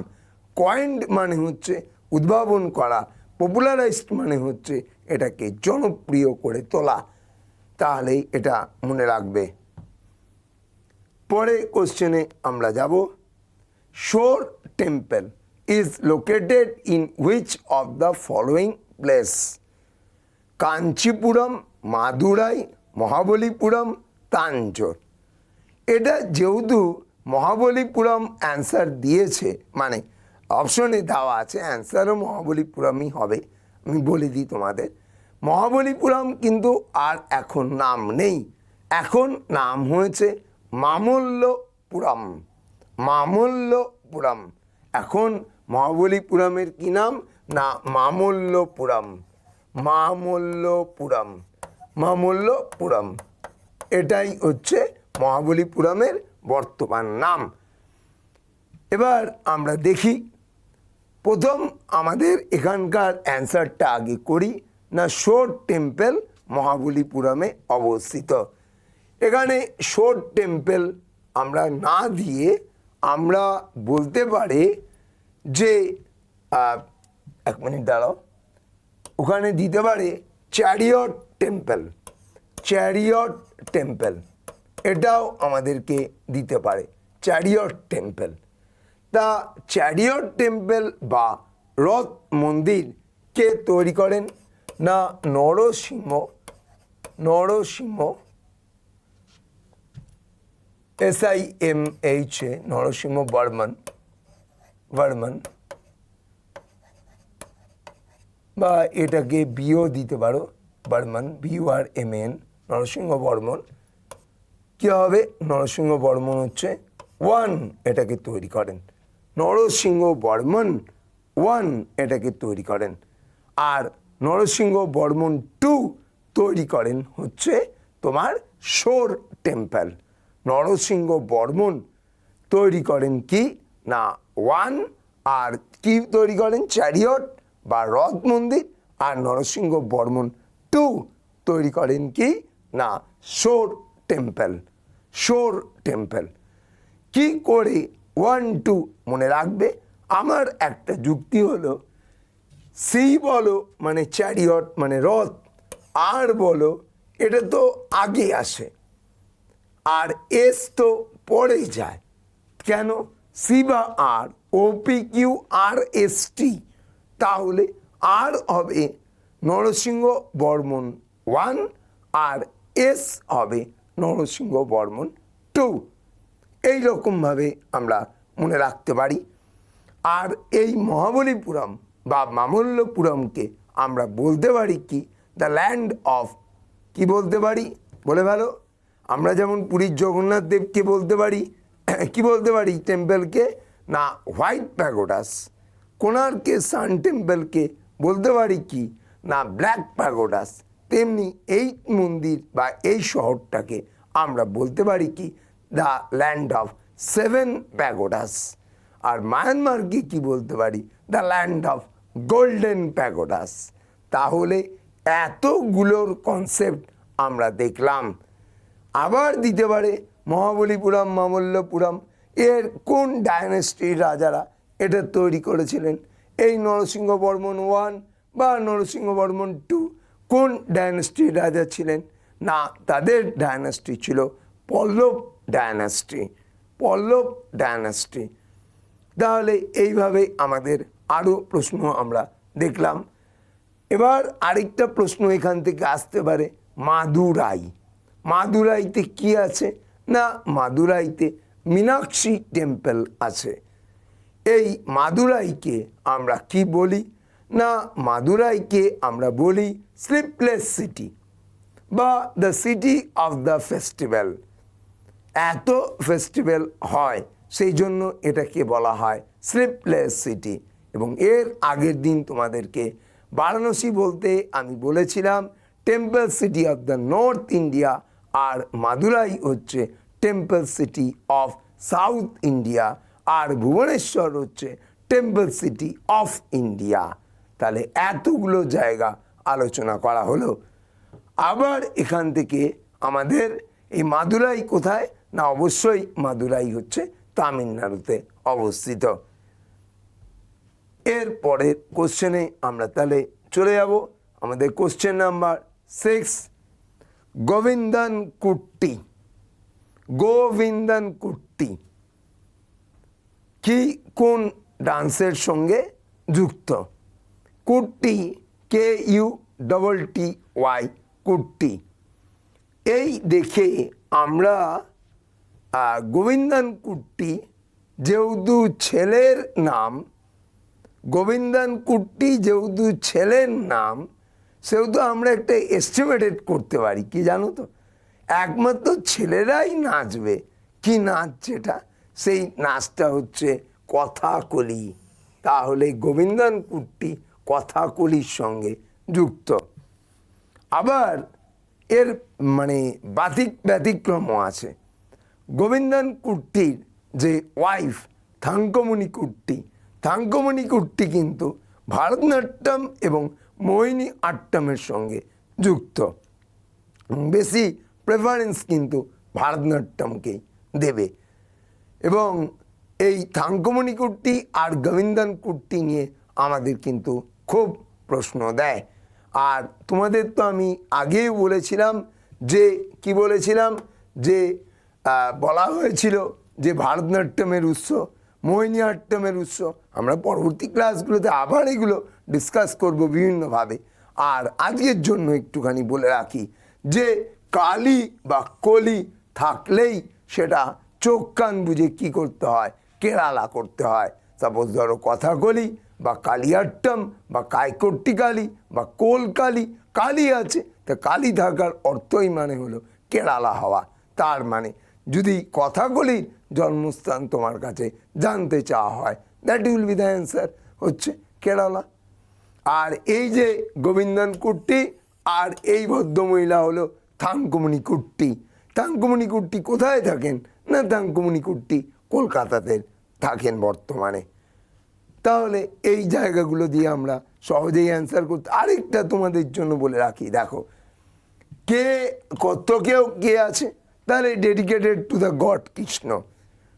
কয়েন্ড মানে হচ্ছে উদ্ভাবন করা, পপুলারাইজড মানে হচ্ছে এটাকে জনপ্রিয় করে তোলা, তাহলেই এটা মনে রাখবে। পরে কোশ্চেনে আমরা যাব। শোর temple is located in which of the following place? Kanchipuram, Madurai, Mahabalipuram, Tanjore. এটা যেহেতু মহাবলীপুরম অ্যান্সার দিয়েছে, মানে অপশনে দেওয়া আছে, অ্যান্সারও মহাবলীপুরমই হবে। আমি বলে দিই তোমাদের, মহাবলীপুরম কিন্তু আর এখন নাম নেই, এখন নাম হয়েছে মামল্লপুরম। মামল্লপুরম। এখন মহাবলীপুরমের কি নাম না মামল্লপুরম। মামল্লপুরম। মামল্লপুরম এটাই হচ্ছে মহাবলীপুরমের বর্তমান নাম। এবার আমরা দেখি, প্রথম আমাদের এখানকার অ্যান্সারটা আগে করি না। শোর টেম্পল মহাবলীপুরমে অবস্থিত। এখানে শোর টেম্পল আমরা না দিয়ে আমরা বলতে পারি যে, এক মিনিট দাঁড়াও, ওখানে দিতে পারে চ্যারিয়ট টেম্পল। চ্যারিয়ট টেম্পল এটাও আমাদেরকে দিতে পারে, চ্যারিয়ট টেম্পল। তা চ্যারিয়ট টেম্পল বা রথ মন্দির কে তৈরি করেন না নরসিংহ। নরসিংহ, SIMH, নরসিংহ বর্মন। বর্মন বা এটাকে বিও দিতে পারো, বর্মন, BURMN, নরসিংহ বর্মন। কী হবে? নরসিংহ বর্মন হচ্ছে 1 এটাকে তৈরি করেন। নরসিংহ বর্মন 1 এটাকে তৈরি করেন। আর নরসিংহ বর্মন 2 তৈরি করেন হচ্ছে তোমার শোর টেম্পল। নরসিংহ বর্মন তৈরি করেন কি না 1, আর কি তৈরি করেন? চ্যারিয়ট বা রথ মন্দির। আর নরসিংহ বর্মন 2 তৈরি করেন কি না শোর টেম্পল। শোর টেম্পল। কি করে 1, 2 মনে রাখবে? আমার একটা যুক্তি হলো, সি বলো মানে চ্যারিয়ট মানে রথ, আর বলো এটা তো আগে আসে, আর এস তো পরেই যায়। কেন? সি বা আর, OPQRST, তাহলে আর হবে নরসিংহ বর্মন 1 আর এস হবে নরসিংহ বর্মন 2। এইরকমভাবে আমরা মনে রাখতে পারি। আর এই মহাবলীপুরম বা মামল্লপুরমকে আমরা বলতে পারি কি দ্য ল্যান্ড অফ, কি বলতে পারি বলে ভালো? আমরা যেমন পুরীর জগন্নাথ দেবকে বলতে পারি, কি বলতে পারি টেম্পলকে না হোয়াইট প্যাগোডাস। কোণার্কের সান টেম্পলকে বলতে পারি কি না ব্ল্যাক প্যাগোডাস। তেমনি এই মন্দির বা এই শহরটাকে আমরা বলতে পারি কি দ্য ল্যান্ড অফ 7 প্যাগোডাস। আর মায়ানমারকে কি বলতে পারি? The land of golden pagodas. তাহলে এতগুলোর কনসেপ্ট আমরা দেখলাম। আবার দিতে পারে মহাবলীপুরম, মামল্লপুরম এর কোন ডায়নেস্টির রাজারা এটা তৈরি করেছিলেন? এই নরসিংহ বর্মন 1 বা নরসিংহ বর্মন 2 কোন ডায়নেস্টির রাজা ছিলেন? না, তাদের ডায়নেস্টি ছিল পল্লব ডায়নেস্টি। পল্লব ডায়নেস্টি। তাহলে এইভাবে আমাদের আরও প্রশ্ন আমরা দেখলাম। এবার আরেকটা প্রশ্ন এখান থেকে আসতে পারে, মাদুরাই। মাদুরাইতে কি আছে? না মাদুরাইতে মীনাক্ষী টেম্পল আছে। এই মাদুরাইকে আমরা কি বলি? না মাদুরাইকে আমরা বলি স্লিপলেস সিটি বা the city of the festival. এত ফেস্টিভ্যাল হয় সেই জন্য এটাকে বলা হয় স্লিপলেস সিটি। এবং এর আগের দিন তোমাদেরকে বারাণসী বলতে আমি বলেছিলাম temple city of the north India, আর মাদুরাই হচ্ছে temple city of south India, আর ভুবনেশ্বর হচ্ছে টেম্পল সিটি অফ ইন্ডিয়া। তাহলে এতগুলো জায়গা আলোচনা করা হলো। আবার এখান থেকে আমাদের এই মাদুরাই কোথায়? না অবশ্যই মাদুরাই হচ্ছে তামিলনাড়ুতে অবস্থিত। এর পরের কোশ্চেনে আমরা তাহলে চলে যাব। আমাদের কোশ্চেন নাম্বার 6, গোবিন্দন কুট্টি। গোবিন্দন কুট্টি কি কোন ডান্সের সঙ্গে যুক্ত? কুট্টি, KUTTY, কুট্টি। এই দেখে আমরা গোবিন্দন কুট্টি যেহেতু ছেলের নাম, গোবিন্দন কুট্টি যেহেতু ছেলের নাম, সেহেতু আমরা একটা এস্টিমেটেড করতে পারি কি জানো তো, একমাত্র ছেলেরাই নাচবে। কি নাচ যেটা? সেই নাচটা হচ্ছে কথাকলি। তাহলে গোবিন্দন কুট্টি কথাকলির সঙ্গে যুক্ত। আবার এর মানে ব্যতিক্রমও আছে। গোবিন্দন কুট্টির যে ওয়াইফ থাঙ্কমণি কুট্টি, থাঙ্কমণি কুট্টি কিন্তু ভারতনাট্যম এবং মোহিনী আট্টমের সঙ্গে যুক্ত। বেশি প্রেফারেন্স কিন্তু ভারতনাট্যমকেই দেবে। এবং এই থাঙ্কমণি কুট্টি আর গোবিন্দন কুট্টি নিয়ে আমাদের কিন্তু খুব প্রশ্ন দেয়। আর তোমাদের তো আমি আগেই বলেছিলাম যে কি বলেছিলাম, যে বলা হয়েছিল যে ভারতনাট্যমের উৎস, মোহিনী আট্টমের উৎস। আমরা পরবর্তী ক্লাসগুলোতে আবার এগুলো ডিসকাস করব বিভিন্নভাবে। আর আজকের জন্য একটুখানি বলে রাখি যে কালি বা কলি থাকলেই সেটা চোখ কান বুঝে কী করতে হয়, কেরালা করতে হয়। সাপোজ ধরো কথাকলি বা কালিয়াট্টম বা কাইকোট্টি কালি বা কোলকালি, কালি আছে, তা কালি থাকার অর্থই মানে হলো কেরালা হওয়া। তার মানে যদি কথাকলির জন্মস্থান তোমার কাছে জানতে চাওয়া হয়, that will be the answer, হচ্ছে কেরালা। আর এই যে গোবিন্দন কুট্টি আর এই ভদ্রমহিলা হলো থাঙ্কমণি কুট্টি। থাঙ্কমণি কুট্টি কোথায় থাকেন? না, থাঙ্কমণি কুট্টি কলকাতাতে থাকেন বর্তমানে। তাহলে এই জায়গাগুলো দিয়ে আমরা সহজেই অ্যান্সার করতে। আরেকটা তোমাদের জন্য বলে রাখি, দেখো কে কত্তকেও কে আছে, তাহলে dedicated to the god Krishna.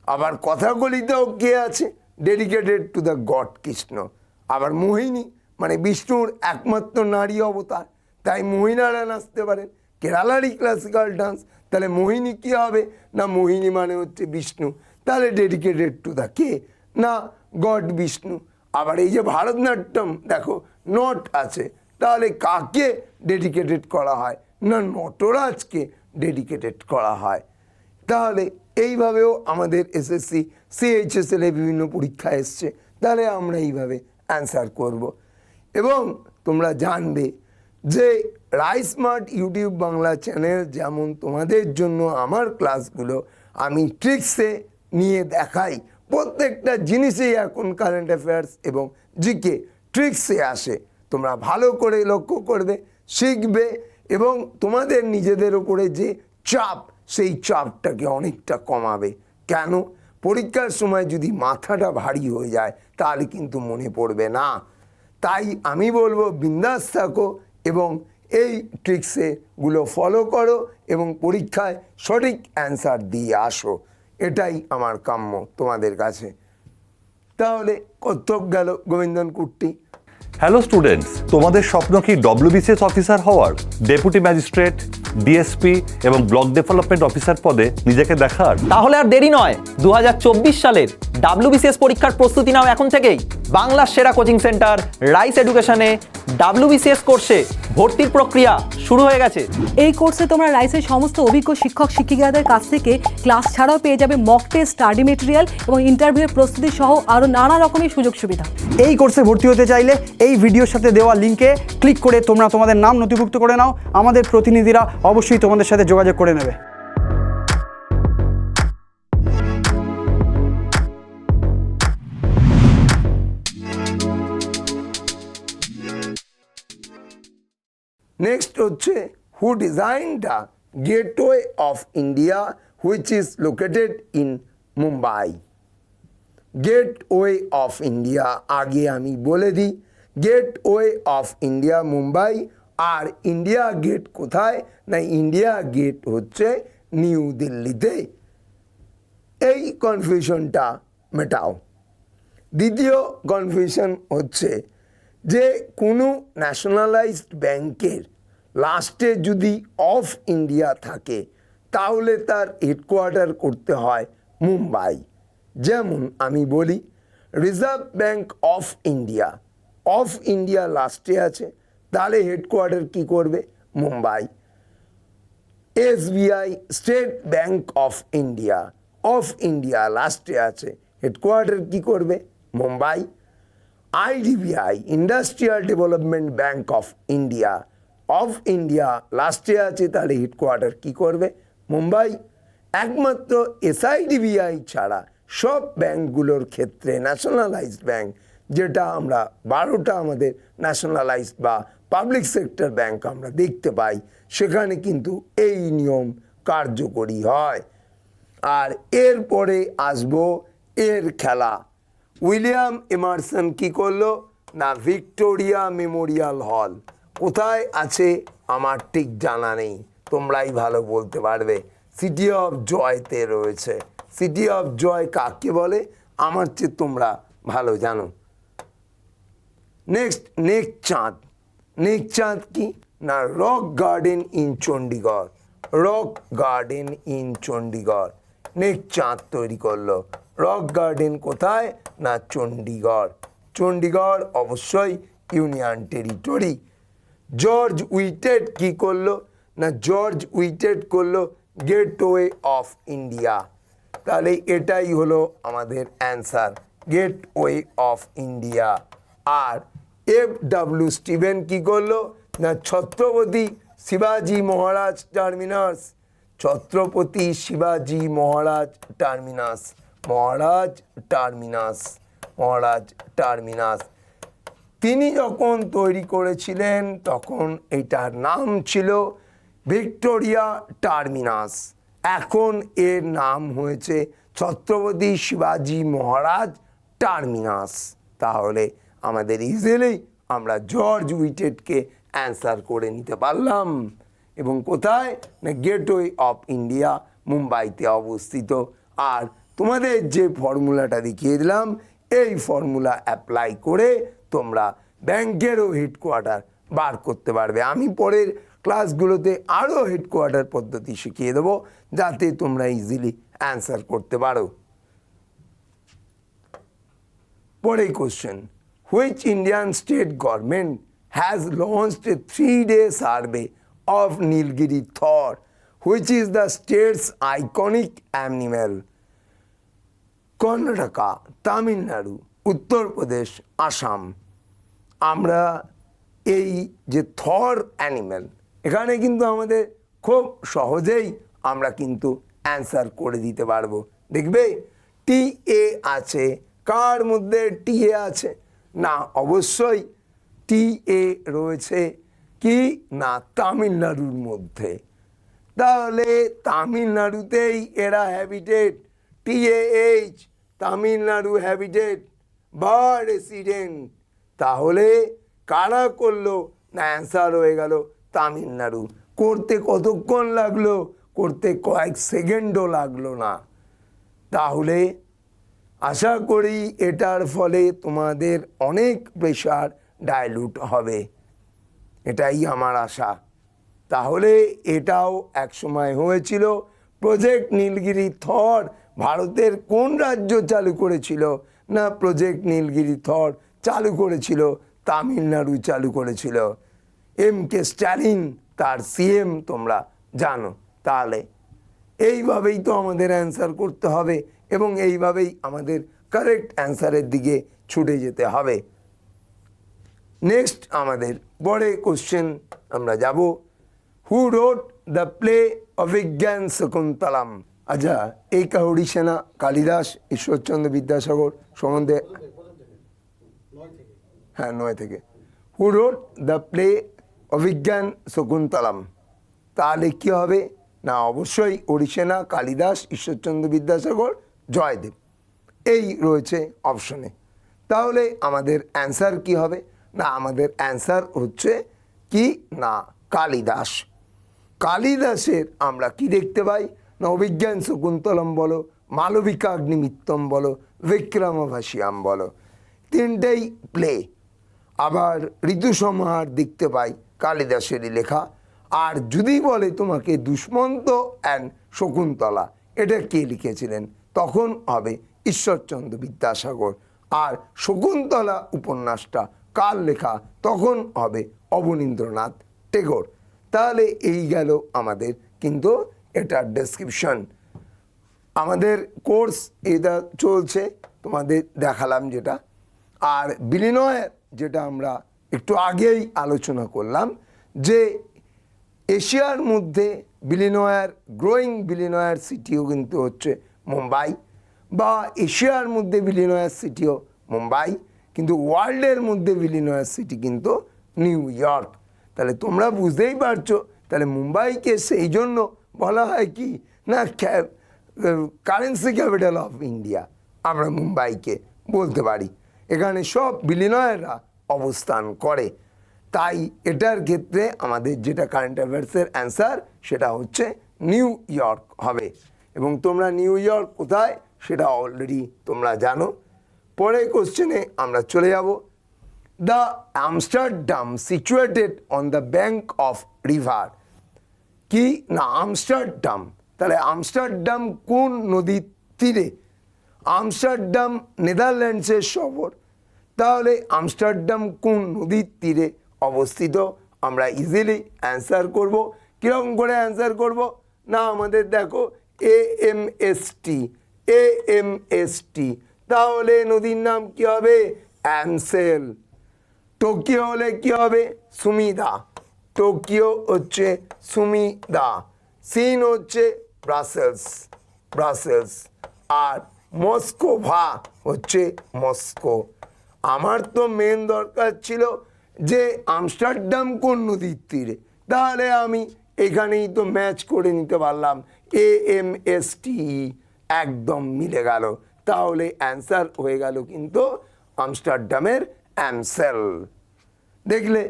আবার কথাকলিতেও কে আছে, dedicated to the god Krishna. আবার মোহিনী মানে বিষ্ণুর একমাত্র নারী অবতার, তাই মহিলারা নাচতে পারেন। কেরালারই ক্লাসিক্যাল ডান্স, তাহলে মোহিনী কী হবে? না, মোহিনী মানে হচ্ছে বিষ্ণু, তাহলে ডেডিকেটেড টু দ্য কে? না, গড বিষ্ণু। আবার এই যে ভারতনাট্যম, দেখো নট আছে, তাহলে কাকে ডেডিকেটেড করা হয়? না, নটরাজকে ডেডিকেটেড করা হয়। তাহলে এইভাবেও আমাদের SSC CHSL এ বিভিন্ন পরীক্ষা এসছে, তাহলে আমরা এইভাবে অ্যান্সার করব। এবং তোমরা জানবে যে রাইসমার্ট ইউটিউব বাংলা চ্যানেল যেমন তোমাদের জন্য আমার ক্লাসগুলো আমি ট্রিক্সে নিয়ে দেখাই, প্রত্যেকটা জিনিসেই এখন কারেন্ট অ্যাফেয়ার্স এবং জিকে ট্রিক্সে আসে। তোমরা ভালো করে লক্ষ্য করবে, শিখবে এবং তোমাদের নিজেদের উপরে যে চাপ, সেই চাপটাকে অনেকটা কমাবে। কেন? পরীক্ষার সময় যদি মাথাটা ভারী হয়ে যায় তাহলে কিন্তু মনে পড়বে না। তাই আমি বলবো বিন্দাস থাকো এবং এই ট্রিক্সগুলো ফলো করো এবং পরীক্ষায় সঠিক অ্যান্সার দিয়ে আসো, এটাই আমার কাম্য তোমাদের কাছে। তাহলে কত্তক গেল গোবিন্দন কুট্টি। হ্যালো স্টুডেন্টস, তোমাদের স্বপ্ন কি WBCS অফিসার হওয়ার? ডেপুটি ম্যাজিস্ট্রেট, DSP এবং ব্লক ডেভেলপমেন্ট অফিসার পদে নিজেকে দেখার? তাহলে আর দেরি নয়, 2024 সালের WBCS পরীক্ষার প্রস্তুতি নাও এখন থেকেই। বাংলার সেরা কোচিং সেন্টার রাইস এডুকেশনে WBCS কোর্সে ভর্তির প্রক্রিয়া শুরু হয়ে গেছে। এই কোর্সে তোমরা রাইসের সমস্ত অভিজ্ঞ শিক্ষক শিক্ষিকাদের কাছ থেকে ক্লাস ছাড়াও পেয়ে যাবে মক টেস্ট, স্টাডি মেটেরিয়াল এবং ইন্টারভিউয়ের প্রস্তুতি সহ আরও নানা রকমের সুযোগ সুবিধা। এই কোর্সে ভর্তি হতে চাইলে এই ভিডিওর সাথে দেওয়া লিঙ্কে ক্লিক করে তোমরা তোমাদের নাম নথিভুক্ত করে নাও। আমাদের প্রতিনিধিরা অবশ্যই তোমাদের সাথে যোগাযোগ করে নেবে। নেক্সট হচ্ছে who design the gateway of India which is located in Mumbai. Gateway of India আগে আমি বলে দিই, গেটওয়ে অফ ইন্ডিয়া মুম্বাই। আর ইন্ডিয়া গেট কোথায়? না, ইন্ডিয়া গেট হচ্ছে নিউ দিল্লিতে। এই কনফিউশনটা মেটাও। দ্বিতীয় কনফিউশন হচ্ছে যে কোনো ন্যাশনালাইজড ব্যাংকের লাস্টে যদি অফ ইন্ডিয়া থাকে তাহলে তার হেডকোয়ার্টার করতে হয় মুম্বাই। যেমন আমি বলি রিজার্ভ ব্যাংক অফ ইন্ডিয়া লাস্টে আছে, তাহলে হেডকোয়ার্টার কি করবে? Mumbai. SBI state bank of India লাস্টে আছে, হেডকোয়ার্টার কি করবে? Mumbai. IDBI industrial development bank of India লাস্টে আছে, তাহলে হেডকোয়ার্টার কি করবে? মুম্বাই। একমাত্র এসআইডিবিআই ছাড়া সব ব্যাংকগুলোর ক্ষেত্রে ন্যাশনালাইজড ব্যাংক, যেটা আমরা 12টা আমাদের ন্যাশনালাইজড বা পাবলিক সেক্টর ব্যাংক আমরা দেখতে পাই, সেখানে কিন্তু এই নিয়ম কার্যকরী হয়। আর এরপরে আসবো এর খেলা। উইলিয়াম এমারসন কি করলো না ভিক্টোরিয়া মেমোরিয়াল হল কোথায় আছে আমার ঠিক জানা নেই, তোমরাই ভালো বলতে পারবে। সিটি অফ জয়তে রয়েছে। সিটি অফ জয় কাকে বলে আমার চেয়ে তোমরা ভালো জানো। নেক্সট নেকচাঁদ কি না রক গার্ডেন ইন চণ্ডীগড়। নেকচাঁদ তৈরি করলো। রক গার্ডেন কোথায় না চণ্ডীগড় অবশ্যই ইউনিয়ন টেরিটরি। জর্জ উইটেট কি করলো না জর্জ উইটেট করলো গেটওয়ে অফ ইন্ডিয়া। তাহলে এটাই হলো আমাদের অ্যান্সার, গেটওয়ে অফ ইন্ডিয়া। আর FW স্টিভেন কি করলো না ছত্রপতি শিবাজি মহারাজ টার্মিনাস তিনি যখন তৈরি করেছিলেন তখন এটার নাম ছিল ভিক্টোরিয়া টার্মিনাস। এখন এর নাম হয়েছে ছত্রপতি শিবাজি মহারাজ টার্মিনাস। তাহলে আমাদের ইজিলি আমরা জর্জ উইটেটকে অ্যান্সার করে নিতে পারলাম। এবং কোথায় না গেটওয়ে অফ ইন্ডিয়া মুম্বাইতে অবস্থিত। আর তোমাদের যে ফর্মুলাটা দেখিয়ে দিলাম এই ফর্মুলা অ্যাপ্লাই করে তোমরা ব্যাংকেরও হেডকোয়ার্টার বার করতে পারবে। আমি পরের ক্লাসগুলোতে আরও হেডকোয়ার্টার পদ্ধতি শিখিয়ে দেবো যাতে তোমরা ইজিলি অ্যান্সার করতে পারো। পরের question, which Indian state government has launched A 3-day survey of Nilgiri Thor, which is the state's iconic animal? Karnataka, Tamil Nadu, Uttar Pradesh, Assam. আমরা এই যে থর অ্যানিম্যাল, এখানে কিন্তু আমাদের খুব সহজেই আমরা কিন্তু অ্যান্সার করে দিতে পারবো। দেখবে TA আছে, কার মধ্যে TA আছে না অবশ্যই TA রয়েছে কি না তামিলনাড়ুর মধ্যে। তাহলে তামিলনাড়ুতেই এরা হ্যাবিটেট, TAH তামিলনাড়ু হ্যাবিটেট বা রেসিডেন্ট। তাহলে কারা করলো না অ্যান্সার হয়ে গেল তামিলনাড়ু। করতে কতক্ষণ লাগলো? করতে কয়েক সেকেন্ডও লাগলো না। তাহলে আশা করি এটার ফলে তোমাদের অনেক প্রেশার ডাইলুট হবে, এটাই আমার আশা। তাহলে এটাও একসময় হয়েছিল। প্রজেক্ট নীলগিরি থর ভারতের কোন রাজ্য চালু করেছিল না প্রজেক্ট নীলগিরি থর চালু করেছিল তামিলনাড়ু চালু করেছিল। MK স্ট্যালিন তার CM তোমরা জানো। তাহলে এইভাবেই তো আমাদের অ্যান্সার করতে হবে এবং এইভাবেই আমাদের কারেক্ট অ্যান্সারের দিকে ছুটে যেতে হবে। নেক্সট আমাদের পরে কোশ্চেন আমরা যাব, হু রোট দ্য প্লে অভিজ্ঞান শকুন্তলম। আচ্ছা, এই কাহিনী সেনা কালিদাস ঈশ্বরচন্দ্র বিদ্যাসাগর সম্বন্ধে, হ্যাঁ 9 থেকে। হু রোট দ্য প্লে অভিজ্ঞান শকুন্তলম। তাহলে কী হবে না অবশ্যই হরিসেনা, কালিদাস, ঈশ্বরচন্দ্র বিদ্যাসাগর, জয়দেব এই রয়েছে অপশনে। তাহলে আমাদের অ্যান্সার কি হবে না আমাদের অ্যান্সার হচ্ছে কি না কালিদাস। কালিদাসের আমরা কি দেখতে পাই না অভিজ্ঞান শকুন্তলম বলো, মালবিকাগ্নিমিত্তম বলো, বিক্রমভাসিয়াম বলো, তিনটেই প্লে। আবার ঋতুসংহার দেখতে পাই কালিদাসেরই লেখা। আর যদি বলে তোমাকে দুষ্মন্ত অ্যান্ড শকুন্তলা এটা কে লিখেছিলেন, তখন হবে ঈশ্বরচন্দ্র বিদ্যাসাগর। আর শকুন্তলা উপন্যাসটা কার লেখা, তখন হবে অবনীন্দ্রনাথ টেগোর। তাহলে এই গেল আমাদের কিন্তু এটার ডেসক্রিপশন। আমাদের কোর্স এটা চলছে, তোমাদের দেখালাম যেটা। আর বিলিনয়ের যেটা আমরা একটু আগেই আলোচনা করলাম, যে এশিয়ার মধ্যে বিলিনয়ের গ্রোয়িং বিলিনয়ের সিটিও কিন্তু হচ্ছে মুম্বাই, বা এশিয়ার মধ্যে বিলিনয়ের সিটিও মুম্বাই, কিন্তু ওয়ার্ল্ডের মধ্যে বিলিনয়ের সিটি কিন্তু নিউ ইয়র্ক। তাহলে তোমরা বুঝতেই পারছো, তাহলে মুম্বাইকে সেই জন্য বলা হয় কি না, কারেন্সি ক্যাপিটাল অফ ইন্ডিয়া আমরা মুম্বাইকে বলতে পারি। এখানে সব বিলিনয়েররা অবস্থান করে। তাই এটার ক্ষেত্রে আমাদের যেটা কারেন্ট অ্যাফেয়ার্সের অ্যান্সার সেটা হচ্ছে নিউ ইয়র্ক হবে। এবং তোমরা নিউ ইয়র্ক কোথায় সেটা অলরেডি তোমরা জানো। পরের কোশ্চেনে আমরা চলে যাব। The Amsterdam situated on the bank of river, কি না আমস্টারডাম। তাহলে আমস্টারডাম কোন নদীর তীরে? আমস্টারডাম নেদারল্যান্ডসের শহর। তাহলে আমস্টারডাম কোন নদীর তীরে অবস্থিত? আমরা ইজিলি অ্যান্সার করব। কীরকম করে অ্যান্সার করব না, আমাদের দেখো AMST, তাহলে নদীর নাম কি হবে? অ্যামসেল। টোকিও হলে কি হবে? সুমিদা। টোকিও হচ্ছে সুমিদা। সিন হচ্ছে ব্রাসেলস। আর মস্কোভা হচ্ছে মস্কো। আমার তো মেন দরকার ছিল যে আমস্টারডাম কোন নদীর তীরে, তাহলে আমি এখানেই তো ম্যাচ করে নিতে পারলাম। AMST একদম মিলে গেল। তাহলে অ্যান্সার হয়ে গেল কিন্তু আমস্টারডামের অ্যামসেল। দেখলে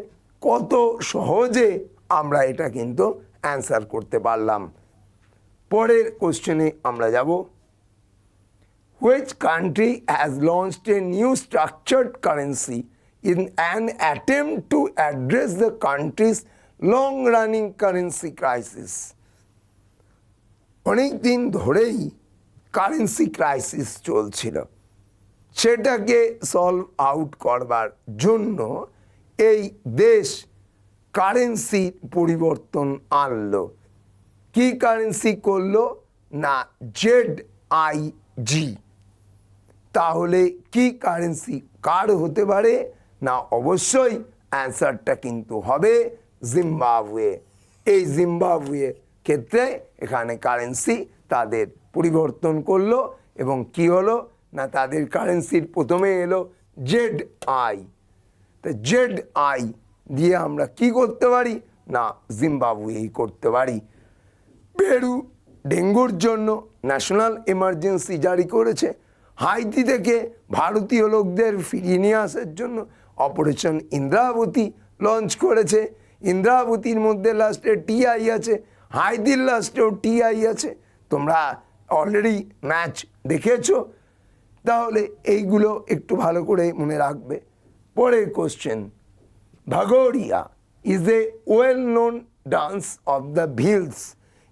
কত সহজে আমরা এটা কিন্তু অ্যান্সার করতে পারলাম। পরের কোশ্চেনে আমরা যাব। Which country has launched a new structured currency in an attempt to address the country's long-running currency crisis? অনেক দিন ধরেই কারেন্সি ক্রাইসিস চলছিল, সেটাকে সলভ আউট করবার জন্য এই দেশ কারেন্সির পরিবর্তন আনলো। কি কারেন্সি করলো না ZIG। তাহলে কি কারেন্সি কার হতে পারে না, অবশ্যই অ্যান্সারটা কিন্তু হবে জিম্বাবুয়ে। এই জিম্বাবুয়ে ক্ষেত্রে এখানে কারেন্সি তাদের পরিবর্তন করলো এবং কি হলো না, তাদের কারেন্সির প্রথমে এলো ZI। তো ZI দিয়ে আমরা কি করতে পারি না, জিম্বাবুয়েই করতে পারি। পেরু ডেঙ্গুর জন্য ন্যাশনাল এমার্জেন্সি জারি করেছে। হাইতি থেকে ভারতীয় লোকদের ফিরিয়ে নিয়ে আসার জন্য অপারেশন ইন্দ্রাবতী লঞ্চ করেছে। ইন্দ্রাবতীর মধ্যে লাস্টে TI আছে, হাইতির লাস্টেও TI আছে। তোমরা অলরেডি ম্যাচ দেখেছো, তাহলে এইগুলো একটু ভালো করে মনে রাখবে। পরের question, Bhagoria is a well known dance of the Bhils,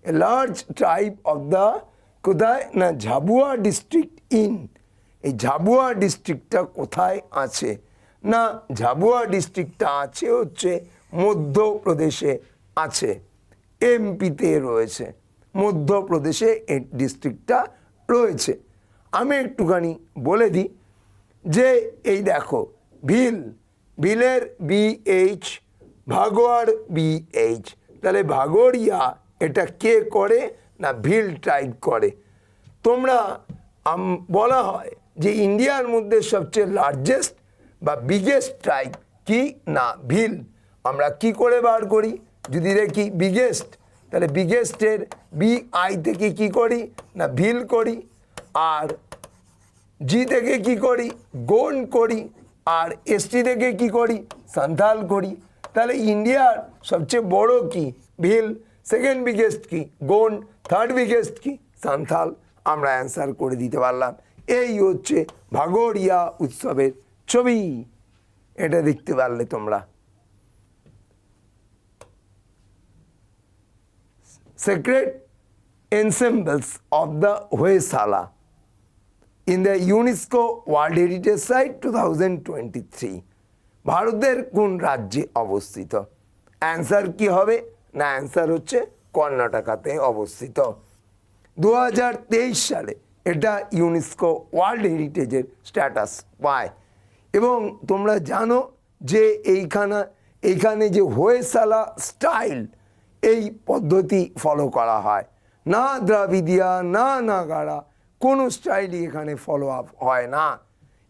a large tribe of the কোথায় না ঝাবুয়া ডিস্ট্রিক্ট ইন। এই ঝাবুয়া ডিস্ট্রিক্টটা কোথায় আছে না, ঝাবুয়া ডিস্ট্রিক্টটা আছে হচ্ছে মধ্যপ্রদেশে আছে, MP-তে রয়েছে, মধ্যপ্রদেশে এই ডিস্ট্রিক্টটা রয়েছে। আমি একটুখানি বলে দিই যে এই দেখো ভিলের BH, ভাগোয়ার BH। তাহলে ভাগোরিয়া এটা কে করে না ভিল ট্রাইব করে। তোমরা বলা হয় যে ইন্ডিয়ার মধ্যে সবচেয়ে লার্জেস্ট বা বিগেস্ট ট্রাইব কি না ভিল। আমরা কি করে বার করি, যদি দেখি বিগেস্ট, তাহলে বিগেস্টের BI থেকে কি করি না ভিল করি, আর G থেকে কি করি গোন্ড করি, আর ST থেকে কি করি সান্থাল করি। তাহলে ইন্ডিয়ার সবচেয়ে বড় কি ভিল, সেকেন্ড বিগেস্ট কি গোন্ড, থার্ড বিগেস্ট কি সান্থাল। আমরা অ্যান্সার করে দিতে পারলাম। এই হচ্ছে ভাগোরিয়া উৎসবের ছবি, এটা দেখতে পারলে তোমরা। Sacred ensembles of the Hoysala in the UNESCO World Heritage Site 2023 ভারতের কোন রাজ্যে অবস্থিত? অ্যান্সার কি হবে না? অ্যান্সার হচ্ছে কর্ণাটকাতে অবস্থিত। 2023 সালে এটা ইউনেস্কো ওয়ার্ল্ড হেরিটেজের স্ট্যাটাস পায়। এবং তোমরা জানো যে এইখানে যে হোয়সালা স্টাইল, এই পদ্ধতি ফলো করা হয় না। দ্রাবিদিয়া না নাগারা কোনো স্টাইলই এখানে ফলো আপ হয় না।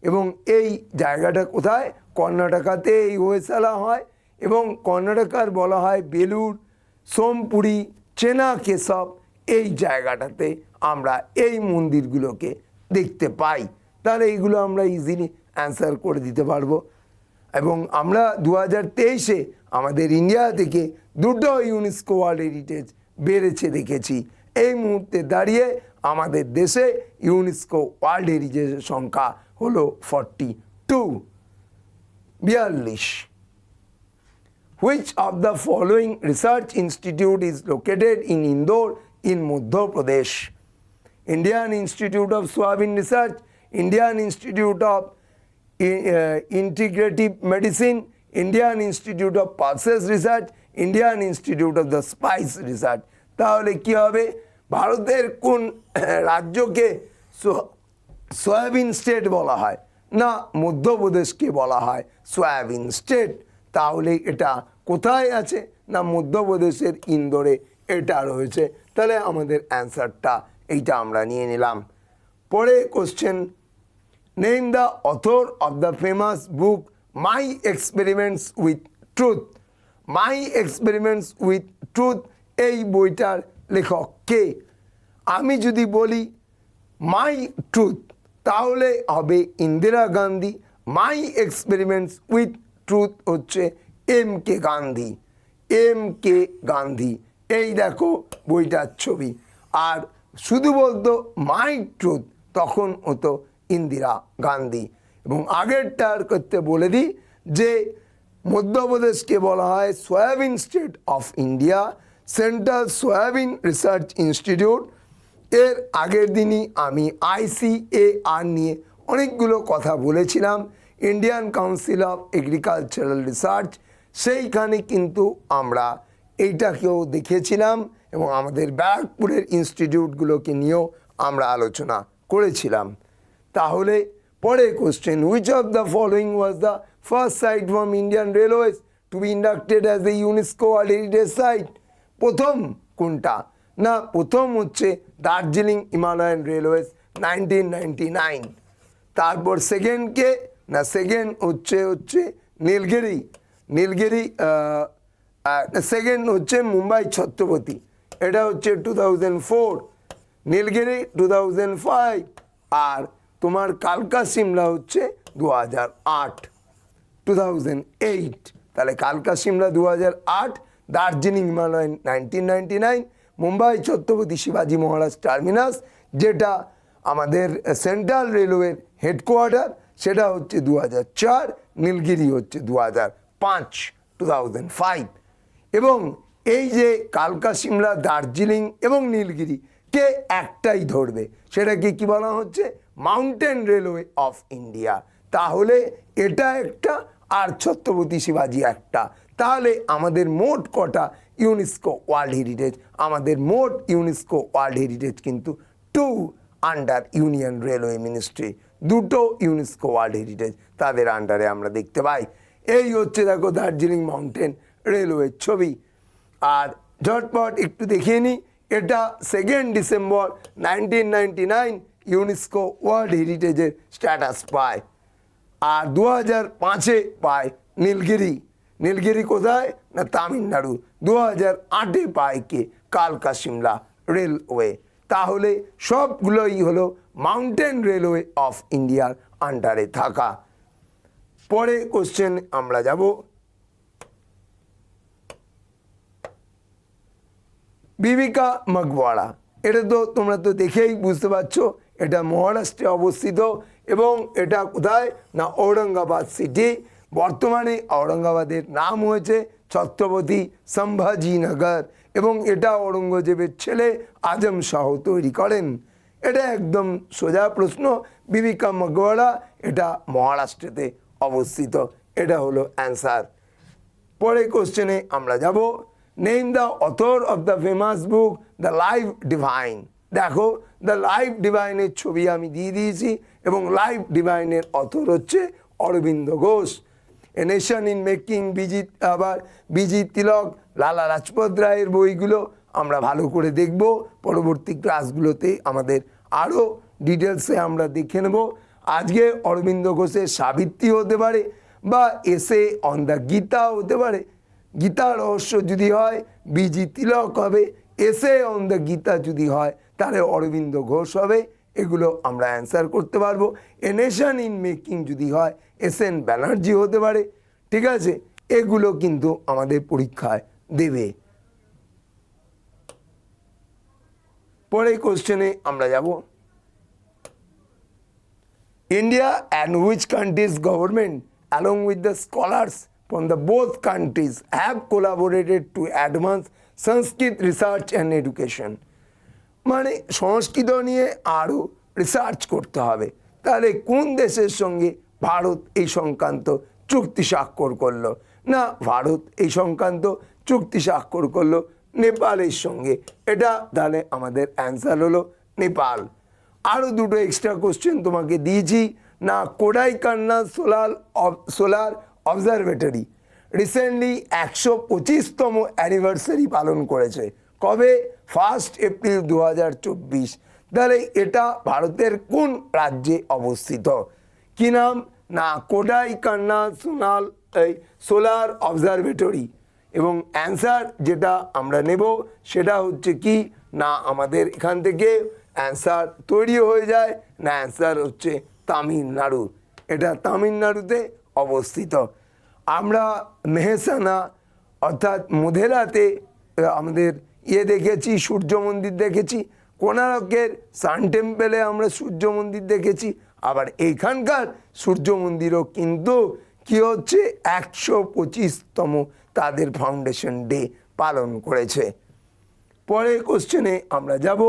এবং এই জায়গাটা কোথায়? কর্ণাটকাতে এই হোয়সালা হয়। এবং কর্ণাটকার বলা হয় বেলুর, সোমপুরি, চেনাকেশব, এই জায়গাটাতে আমরা এই মন্দিরগুলোকে দেখতে পাই। তাহলে এইগুলো আমরা ইজিলি অ্যান্সার করে দিতে পারবো। এবং আমরা 2023-এ আমাদের ইন্ডিয়া থেকে 2টো ইউনেস্কো ওয়ার্ল্ড হেরিটেজ বেড়েছে দেখেছি। এই মুহূর্তে দাঁড়িয়ে আমাদের দেশে ইউনেস্কো ওয়ার্ল্ড হেরিটেজের সংখ্যা হলো 42। 42 Which of the following research institute is located in Indore in Madhya Pradesh? Indian Institute of Soybean Research, Indian Institute of Integrative Medicine, Indian Institute of Pulses Research, Indian Institute of the Spice Research. তাহলে কি হবে? ভারতের কোন রাজ্যকে soybean state বলা হয়? না, মধ্যপ্রদেশকে বলা হয় সয়াবিন স্টেট। তাহলে এটা কোথায় আছে? না, মধ্যপ্রদেশের ইন্দোরে এটা রয়েছে। তাহলে আমাদের অ্যান্সারটা এইটা আমরা নিয়ে নিলাম। পরে question, name the author of the famous book my experiments with truth. My experiments with truth, এই বইটার লেখক কে? আমি যদি বলি মাই ট্রুথ, তাহলে হবে ইন্দিরা গান্ধী। মাই এক্সপেরিমেন্টস উইথ ট্রুথ হচ্ছে MK গান্ধী। MK গান্ধী, এই দেখো বইটার ছবি। আর শুধু বলতো মাই ট্রুথ, তখন হতো ইন্দিরা গান্ধী। এবং আগেরটার করতে বলে দিই যে মধ্যপ্রদেশকে বলা হয় soybean state of India, central soybean research institute. এর আগের দিনই আমি ICAR নিয়ে অনেকগুলো কথা বলেছিলাম, Indian council of agricultural research. সেইখানে কিন্তু আমরা এইটাকেও দেখেছিলাম এবং আমাদের ব্যারাকপুরের ইনস্টিটিউটগুলোকে নিয়েও আমরা আলোচনা করেছিলাম। তাহলে পরে question, which of the following was the first site from Indian railways to be inducted as the UNESCO world heritage site? প্রথম কোনটা? না, প্রথম হচ্ছে দার্জিলিং হিমালয়ান রেলওয়েজ 1999। তারপর সেকেন্ড কে? না, সেকেন্ড হচ্ছে নীলগিরি। সেকেন্ড হচ্ছে মুম্বাই ছত্রপতি, এটা হচ্ছে 2004। নীলগিরি 2005। আর তোমার কালকা সিমলা হচ্ছে 2008। তাহলে কালকা সিমলা 2008, দার্জিলিং হিমালয়ান 1999, মুম্বাই ছত্রপতি শিবাজি মহারাজ টার্মিনাস, যেটা আমাদের সেন্ট্রাল রেলওয়ের হেডকোয়ার্টার, সেটা হচ্ছে 2004। নীলগিরি হচ্ছে 2005। এবং এই যে কালকা সিমলা, দার্জিলিং এবং নীলগিরি কে একটাই ধরবে, সেটাকে কি বলা হচ্ছে? Mountain railway of India. তাহলে এটা একটা আর ছত্রপতি শিবাজি একটা। তাহলে আমাদের মোট কটা ইউনেস্কো ওয়ার্ল্ড হেরিটেজ? আমাদের মোট ইউনেস্কো ওয়ার্ল্ড হেরিটেজ কিন্তু 2 আন্ডার ইউনিয়ন রেলওয়ে মিনিস্ট্রি। 2টো ইউনেস্কো ওয়ার্ল্ড হেরিটেজ তাদের আন্ডারে আমরা দেখতে পাই। এই হচ্ছে দেখো দার্জিলিং মাউন্টেন রেলওয়ের ছবি। আর ঝটপট একটু দেখিয়ে নিই, এটা 2 ডিসেম্বর 1999 ইউনেস্কো ওয়ার্ল্ড হেরিটেজের স্ট্যাটাস পায়। আর 2005-এ পায় নীলগিরি। নীলগিরি কোথায়? না, তামিলনাড়ু। 2008-এ পায় কে? কালকা সিমলা রেলওয়ে। তাহলে সবগুলোই হলো মাউন্টেন রেলওয়ে অফ ইন্ডিয়ার আন্ডারে থাকা। পরে কোশ্চেন আমরা যাব, বিবিকা মকবরা। এটা তো তোমরা তো দেখেই বুঝতে পারছো, এটা মহারাষ্ট্রে অবস্থিত এবং এটা কোথায় না ঔরঙ্গাবাদ সিটি। বর্তমানে ঔরঙ্গাবাদের নাম হয়েছে ছত্রপতি সম্ভাজিনগর এবং এটা ঔরঙ্গজেবের ছেলে আজম শাহ তৈরি করেন। এটা একদম সোজা প্রশ্ন। বিবিকা মকবরা এটা মহারাষ্ট্রেতে অবস্থিত। এটা হলো অ্যান্সার। পরে কোশ্চেনে আমরা যাব, name the author of the famous book the Life Divine. দেখো দ্য লাইফ ডিভাইনের ছবি আমি দিয়ে দিয়েছি এবং লাইফ ডিভাইনের অথর হচ্ছে Aurobindo Ghosh. A Nation in Making, BG Tilak, Lala Lajpat রায়ের বইগুলো আমরা ভালো করে দেখব। পরবর্তী ক্লাসগুলোতে আমাদের আরও ডিটেলসে আমরা দেখে নেব। আজকে অরবিন্দ ঘোষের সাবিত্রী হতে পারে বা এসে অন দ্য গীতা হতে পারে। গীতা রহস্য যদি হয় বিজি তিলক হবে, এসে অন দ্য গীতা যদি হয় তাহলে অরবিন্দ ঘোষ হবে। এগুলো আমরা অ্যান্সার করতে পারবো। এ নেশন ইন মেকিং যদি হয় এস.এন. ব্যানার্জি হতে পারে। ঠিক আছে, এগুলো কিন্তু আমাদের পরীক্ষায় দেবে। পরে কোশ্চেনে আমরা যাব, India and which country's government along with the scholars from the both countries have collaborated to advance Sanskrit research and education? মানে সংস্কৃত নিয়ে আরও রিসার্চ করতে হবে। তাহলে কোন দেশের সঙ্গে ভারত এই সংক্রান্ত চুক্তি স্বাক্ষর করলো? না, ভারত এই সংক্রান্ত চুক্তি স্বাক্ষর করলো নেপালের সঙ্গে। এটা তাহলে আমাদের অ্যান্সার হলো নেপাল। আরও দুটো এক্সট্রা কোশ্চেন তোমাকে দিয়েছি না, কোডাইকান্না সোলার অবজারভেটরি রিসেন্টলি 125তম অ্যানিভার্সারি পালন করেছে। কবে? 1 এপ্রিল 2024। তাহলে এটা ভারতের কোন রাজ্যে অবস্থিত? কি নাম? না, কোডাইকান্না সোলার অবজারভেটরি। এবং অ্যান্সার যেটা আমরা নেব সেটা হচ্ছে কি না, আমাদের এখান থেকে অ্যান্সার তৈরি হয়ে যায় না, অ্যান্সার হচ্ছে তামিলনাড়ু। এটা তামিলনাড়ুতে অবস্থিত। আমরা মেহসানা অর্থাৎ মোধেরাতে আমাদের দেখেছি, সূর্য মন্দির দেখেছি। কোণারকের সান টেম্পেলে আমরা সূর্য মন্দির দেখেছি। আবার এইখানকার সূর্য মন্দিরও কিন্তু কি হচ্ছে 125তম তাদের ফাউন্ডেশন ডে পালন করেছে। পরের কোশ্চেনে আমরা যাব,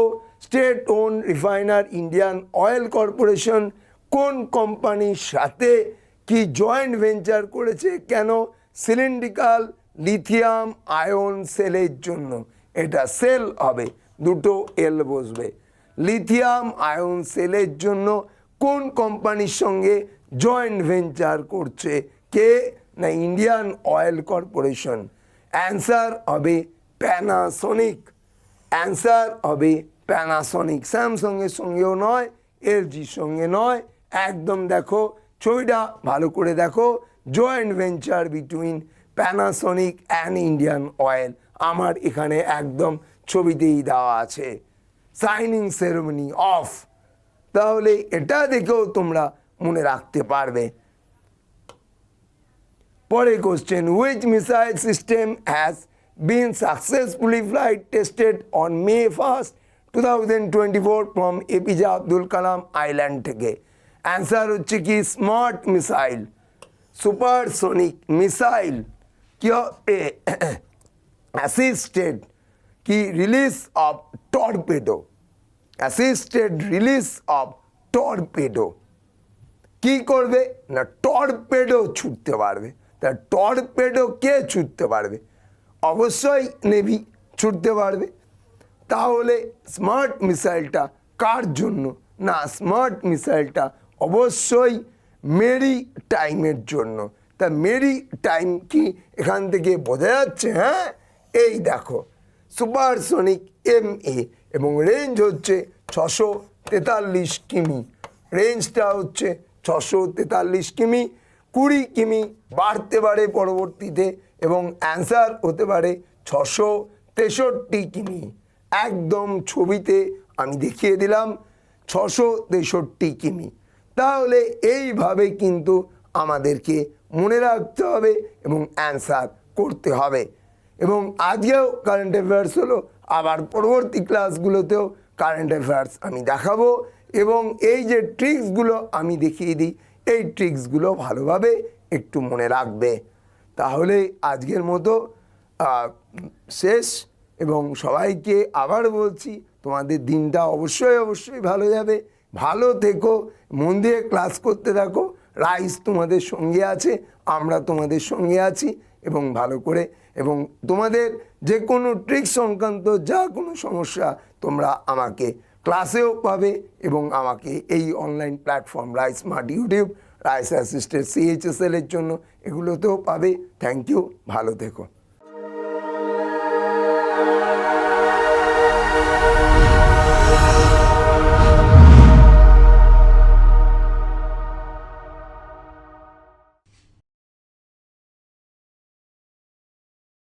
state own refiner Indian oil corporation কোন কোম্পানির সাথে কি জয়েন্ট ভেঞ্চার করেছে? কেন? সিলিন্ড্রিক্যাল লিথিয়াম আয়ন সেলের জন্য। এটা সেল হবে, দুটো এল বসবে। লিথিয়াম আয়ন সেলের জন্য কোন কোম্পানির সঙ্গে জয়েন্ট ভেঞ্চার করছে? কে? না, ইন্ডিয়ান অয়েল কর্পোরেশন। অ্যান্সার হবে প্যানাসনিক। অ্যান্সার হবে প্যানাসনিক। স্যামসংয়ের সঙ্গেও নয়, এলজির সঙ্গে নয়, একদম দেখো ছবিটা ভালো করে দেখো, joint venture between Panasonic and Indian oil. আমার এখানে একদম ছবিতেই দেওয়া আছে, সাইনিং সেরেমনি অফ। তাহলে এটা দেখেও তোমরা মনে রাখতে পারবে। পরে question, which missile system has been successfully flight tested on May 1, 2024 from APJ Abdul Kalam island থেকে? অ্যান্সার হচ্ছে কি স্মার্ট মিসাইল, সুপারসোনিক মিসাইল। কি অ্যাসিস্টেড কি release of torpedo, assisted release of torpedo. কি করবে না, টর্পেডো ছুটতে পারবে। তা টর্পেডো কে ছুটতে পারবে? অবশ্যই নেভি ছুটতে পারবে। তাহলে স্মার্ট মিসাইলটা কার জন্য? না, স্মার্ট মিসাইলটা অবশ্যই মেরি টাইমের জন্য। তা মেরি টাইম কি এখান থেকে বোঝা যাচ্ছে? হ্যাঁ, এই দেখো সুপারসনিক MA এবং রেঞ্জ হচ্ছে 643 কিমি। রেঞ্জটা হচ্ছে 643 কিমি। 20 কিমি বাড়তে পারে পরবর্তীতে এবং অ্যান্সার হতে পারে 663 কিমি। একদম ছবিতে আমি দেখিয়ে দিলাম 663 কিমি। তাহলে এইভাবে কিন্তু আমাদেরকে মনে রাখতে হবে এবং অ্যান্সার করতে হবে। এবং আজকেও কারেন্ট অ্যাফেয়ার্স হলো, আবার পরবর্তী ক্লাসগুলোতেও কারেন্ট অ্যাফেয়ার্স আমি দেখাবো এবং এই যে ট্রিক্সগুলো আমি দেখিয়ে দিই, এই ট্রিক্সগুলো ভালোভাবে একটু মনে রাখবে। তাহলে আজকের মতো শেষ, এবং সবাইকে আবার বলছি তোমাদের দিনটা অবশ্যই ভালো যাবে। ভালো থেকো, মন দিয়ে ক্লাস করতে থাকো। রাইস তোমাদের সঙ্গে আছে, আমরা তোমাদের সঙ্গে আছি, এবং ভালো করে, এবং তোমাদের যে কোনো ট্রিক সংক্রান্ত যা কোনো সমস্যা তোমরা আমাকে ক্লাসেও পাবে, এবং আমাকে এই online platform rice smart YouTube, rice assisted CHSL এর জন্য এগুলোতেও পাবে। থ্যাংক ইউ, ভালো থেকো।